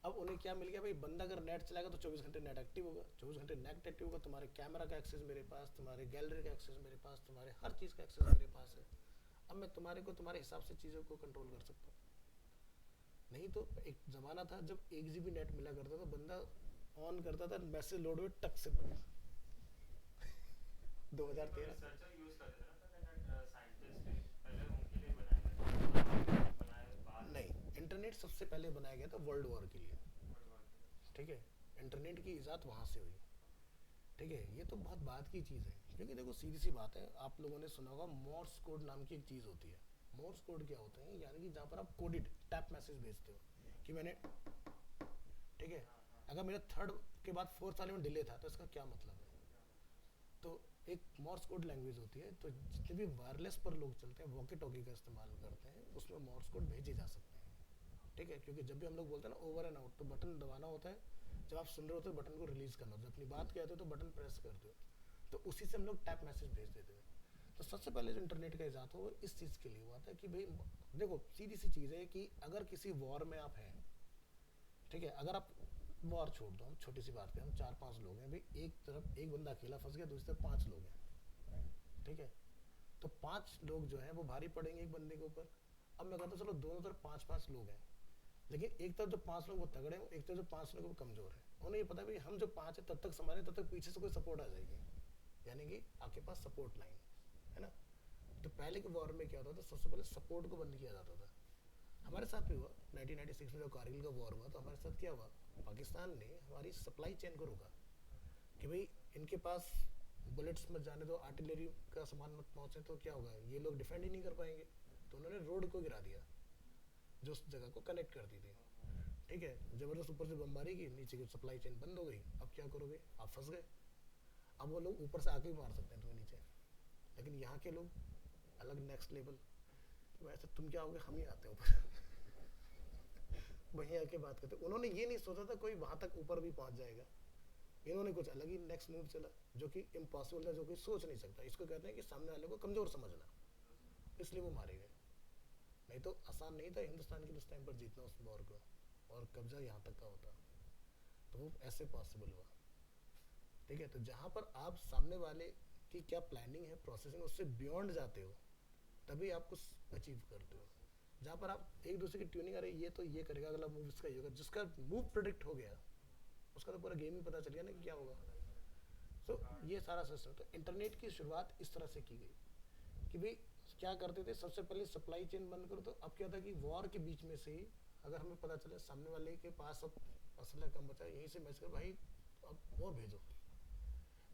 अब उन्हें क्या मिल गया भाई, बंदा अगर नेट चलाएगा तो 24 घंटे नेट एक्टिव होगा, 24 घंटे नेट एक्टिव होगा, तुम्हारे कैमरा का एक्सेस मेरे पास, तुम्हारे गैलरी का एक्सेस मेरे पास, तुम्हारे हर चीज़ का एक्सेस मेरे पास है। अब मैं तुम्हारे को तुम्हारे हिसाब से चीज़ों को कंट्रोल कर सकता हूँ। नहीं तो एक ज़माना था जब 1 GB नेट मिला करता था, बंदा ऑन करता था, मैसेज लोड हुए टक से बंद। कोई 2013 रिसर्चर यूज करते थे ना इंटरनेट, साइंटिस्ट पहले उनके लिए बनाया गया था, बनाए बाद में नहीं, इंटरनेट सबसे पहले बनाया गया था वर्ल्ड वॉर के लिए, वर्ल्ड वॉर के। ठीक है। इंटरनेट की इजाद वहाँ से हुई, ठीक है। ये तो बहुत बात की चीज़ है, क्योंकि देखो सीधी सी बात है, आप लोगों ने सुना होगा मोर्स कोड नाम की एक चीज़ होती है। मोर्स कोड क्या होते हैं, यानी कि जहाँ पर आप कोडेड टैप मैसेज भेजते हो कि मैंने, ठीक है, हाँ हाँ, अगर मेरा थर्ड के बाद फोर्थ वाले में डिले था तो इसका क्या मतलब है? क्या मतलब? तो एक मॉर्स कोड लैंग्वेज होती है, तो जितने भी वायरलेस पर लोग चलते हैं, वॉकी टॉकी का इस्तेमाल करते हैं, उसमें मॉर्स कोड भेजे जा सकते हैं, ठीक है। क्योंकि जब भी हम लोग बोलते हैं ना ओवर एंड आउट, तो बटन दबाना होता है, जब आप सुन रहे होते हो बटन को रिलीज करना होता है, जब अपनी बात कहते हो तो बटन प्रेस करते हो, तो उसी से हम लोग टैप मैसेज भेज देते हैं। तो सबसे पहले जो इंटरनेट का इजाद हुआ वो इस चीज़ के लिए हुआ था कि भाई देखो सीधी सी चीज़ है कि अगर किसी वॉर में आप हैं, ठीक है, अगर आप वॉर छोड़ दो, हम छोटी सी बात करें, हम 4-5 लोग हैं भाई, एक तरफ एक बंदा अकेला फंस गया, दूसरी तरफ 5 लोग हैं, ठीक है। तो 5 लोग जो हैं वो भारी पड़ेंगे एक बंदे के ऊपर। अब मैं कहता हूँ चलो दोनों तरफ 5-5 लोग हैं, लेकिन एक तरफ जो 5 लोग वो तगड़े हैं, एक तरफ जो 5 लोग वो कमजोर है। उन्हें ये पता है भाई हम जो 5 है तब तक संभाले, तब तक पीछे से कोई सपोर्ट आ जाएगी, यानी कि आपके पास सपोर्ट लाइन है ना। तो पहले के वॉर में क्या होता था, सबसे पहले सपोर्ट को बंद किया जाता था। हमारे साथ भी हुआ 1996 में जब कारगिल का वॉर हुआ, तो हमारे साथ क्या हुआ, पाकिस्तान ने हमारी सप्लाई चेन को रोका कि भाई इनके पास बुलेट्स मत जाने दो, आर्टिलरी का सामान मत पहुंचे, तो क्या होगा, ये लोग डिफेंड ही नहीं कर पाएंगे। तो उन्होंने रोड को गिरा दिया जो उस जगह को कनेक्ट करती थी, ठीक है। जबरदस्त ऊपर से बमबारी की, नीचे की सप्लाई चेन बंद हो गई। अब क्या करोगे, आप फंस गए। अब वो लोग ऊपर से आके भी मार सकते हैं तुम्हें नीचे, लेकिन यहाँ के लोग अलग नेक्स्ट लेवल, वैसे तुम क्या होगे, हम ही आते हैं ऊपर वहीं आके बात करते। उन्होंने ये नहीं सोचा था कोई वहां तक ऊपर भी पहुंच जाएगा, इन्होंने कुछ अलग ही नेक्स्ट मूव चला जो कि इम्पॉसिबल था, जो कोई सोच नहीं सकता। इसको कहते हैं कि सामने वाले को कमजोर समझना, इसलिए वो मारे गए। नहीं तो आसान नहीं था हिंदुस्तान के लिए उस टाइम पर जीतना उस वॉर को, और कब्जा यहाँ तक का होता, तो वो ऐसे पॉसिबल हुआ। ठीक है, तो जहाँ पर आप सामने वाले की क्या प्लानिंग है, प्रोसेसिंग, उससे बियॉन्ड जाते हो, तभी आप कुछ अचीव करते हो। जहाँ पर आप एक दूसरे की ट्यूनिंग, अरे ये तो ये करेगा, अगला मूव इसका ये होगा, जिसका मूव प्रिडिक्ट हो गया उसका तो पूरा गेम ही पता चल गया ना कि क्या होगा। तो ये सारा सिस्टम, तो इंटरनेट की शुरुआत इस तरह से की गई कि भाई क्या करते थे, सबसे पहले सप्लाई चेन बंद करो। तो अब क्या था कि वॉर के बीच में से ही अगर हमें पता चले सामने वाले के पास अब असला कम बचा है, यहीं से मैच कर भाई अब और भेजो।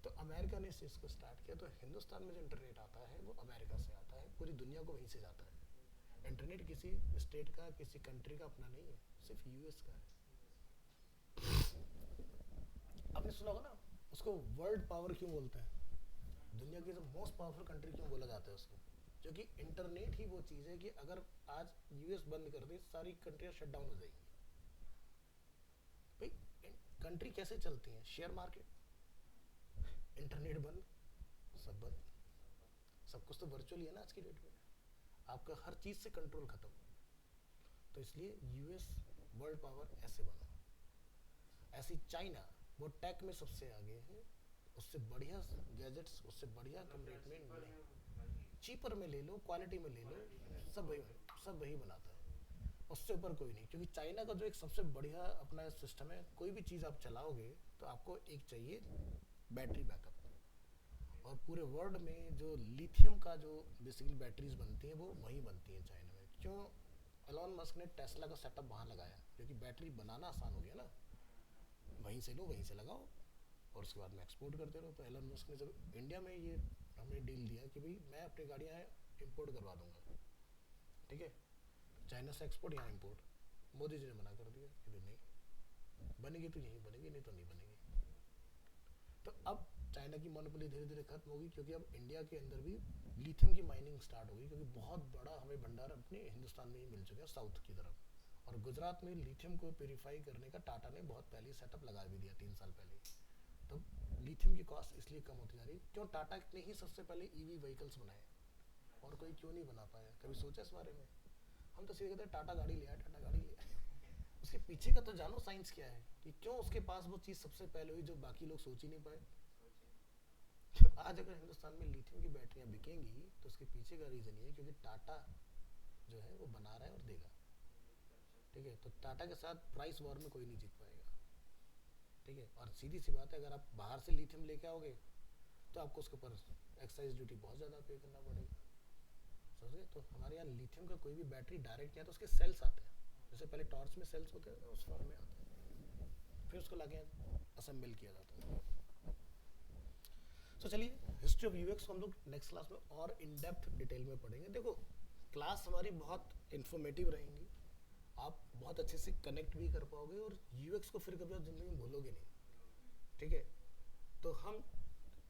तो अमेरिका ने इस चीज़ को स्टार्ट किया। तो हिंदुस्तान में जो इंटरनेट आता है वो अमेरिका से आता है, पूरी दुनिया को वहीं से जाता है। इंटरनेट किसी स्टेट का, किसी कंट्री का अपना नहीं है, सिर्फ यूएस का है। आपने सुना होगा ना उसको वर्ल्ड पावर क्यों बोलते हैं, दुनिया की जो मोस्ट पावरफुल कंट्री क्यों बोला जाता है उसको, क्योंकि इंटरनेट ही वो चीज़ है कि अगर आज यूएस बंद कर दे सारी कंट्रियां शट डाउन हो जाएंगी। भाई कंट्री कैसे चलती हैं, शेयर मार्केट, इंटरनेट बंद, सब बंद। सब कुछ तो वर्चुअली है ना आज की डेट में, आपका हर चीज़ से कंट्रोल खत्म। तो इसलिए यूएस वर्ल्ड पावर ऐसे बना। ऐसी चाइना, वो टेक में सबसे आगे है, उससे बढ़िया गैजेट्स, उससे बढ़िया कम रेट में नहीं, चीपर में ले लो, क्वालिटी में ले लो, सब वही बनाता है, उससे ऊपर कोई नहीं। क्योंकि चाइना का जो एक सबसे बढ़िया अपना सिस्टम है, कोई भी चीज़ आप चलाओगे तो आपको एक चाहिए बैटरी बैकअप। और पूरे वर्ल्ड में जो लिथियम का जो बेसिकली बैटरीज बनती हैं वो वहीं बनती हैं चाइना में। क्यों, एलॉन मस्क ने टेस्ला का सेटअप वहाँ लगाया, क्योंकि बैटरी बनाना आसान हो गया ना, वहीं से लो वहीं से लगाओ और उसके बाद में एक्सपोर्ट करते रहो। तो एलन मस्क ने जब इंडिया में ये हमें डील दिया कि भाई मैं अपनी गाड़ियाँ इंपोर्ट करवा दूंगा, ठीक है, चाइना से एक्सपोर्ट यहाँ इंपोर्ट, मोदी जी ने मना कर दिया कि नहीं, बनेगी तो यहीं बनेगी, नहीं तो नहीं बनेगी। तो अब चाइना की मोनोपोली धीरे धीरे खत्म होगी, क्योंकि अब इंडिया के अंदर भी लिथियम की माइनिंग स्टार्ट होगी, क्योंकि बहुत बड़ा हमें भंडार अपने हिंदुस्तान में ही मिल चुका है साउथ की तरफ। और गुजरात में लिथियम को प्योरीफाई करने का टाटा ने बहुत पहले सेटअप लगा भी दिया 3 साल पहले। तो लिथियम की कॉस्ट इसलिए कम होती जा रही है, क्यों, टाटा ने ही सबसे पहले ईवी व्हीकल्स बनाए, और कोई क्यों नहीं बना पाया, कभी सोचा इस बारे में? हम तो सीधे कहते हैं टाटा गाड़ी ले आया, टाटा गाड़ी ले आया। उसके पीछे का तो जानो साइंस क्या है, कि क्यों उसके पास वो चीज़ सबसे पहले हुई जो बाकी लोग सोच ही नहीं पाए। आज अगर हिंदुस्तान में लिथियम की बैटरियां बिकेंगी तो उसके पीछे का रीज़न ये है क्योंकि टाटा जो है वो बना रहा है और देगा। ठीक है, तो टाटा के साथ प्राइस वॉर में कोई नहीं जीत पाएगा। ठीक है, और सीधी सी बात है, अगर आप बाहर से लिथियम लेके आओगे तो आपको उसके ऊपर एक्साइज ड्यूटी बहुत ज़्यादा पे करना पड़ेगा। समझ गए? तो हमारे यहाँ लिथियम का कोई भी बैटरी डायरेक्ट नहीं आता, उसके सेल्स आते हैं, जैसे पहले टॉर्च में सेल्स होते हैं उस फॉर्म में आते हैं, फिर उसको लाके असेंबल किया जाता है। तो चलिए, हिस्ट्री ऑफ यूएक्स को हम लोग नेक्स्ट क्लास में और इन डेप्थ डिटेल में पढ़ेंगे। देखो क्लास हमारी बहुत इन्फॉर्मेटिव रहेंगी, आप बहुत अच्छे से कनेक्ट भी कर पाओगे, और यूएक्स को फिर कभी आप जिंदगी में भूलोगे नहीं। ठीक है, तो हम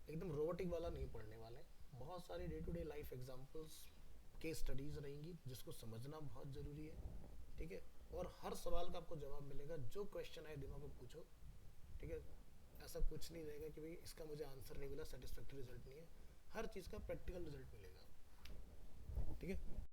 एकदम रोबोटिक वाला नहीं पढ़ने वाले हैं, बहुत सारी day to day life examples, case studies रहेंगी जिसको समझना बहुत ज़रूरी है। ठीक है, और हर सवाल का आपको जवाब मिलेगा, जो क्वेश्चन आए दिमाग में पूछो। ठीक है, ऐसा कुछ नहीं रहेगा कि भाई इसका मुझे आंसर नहीं मिला, सेटिस्फैक्टरी रिजल्ट नहीं है, हर चीज़ का प्रैक्टिकल रिजल्ट मिलेगा। ठीक है।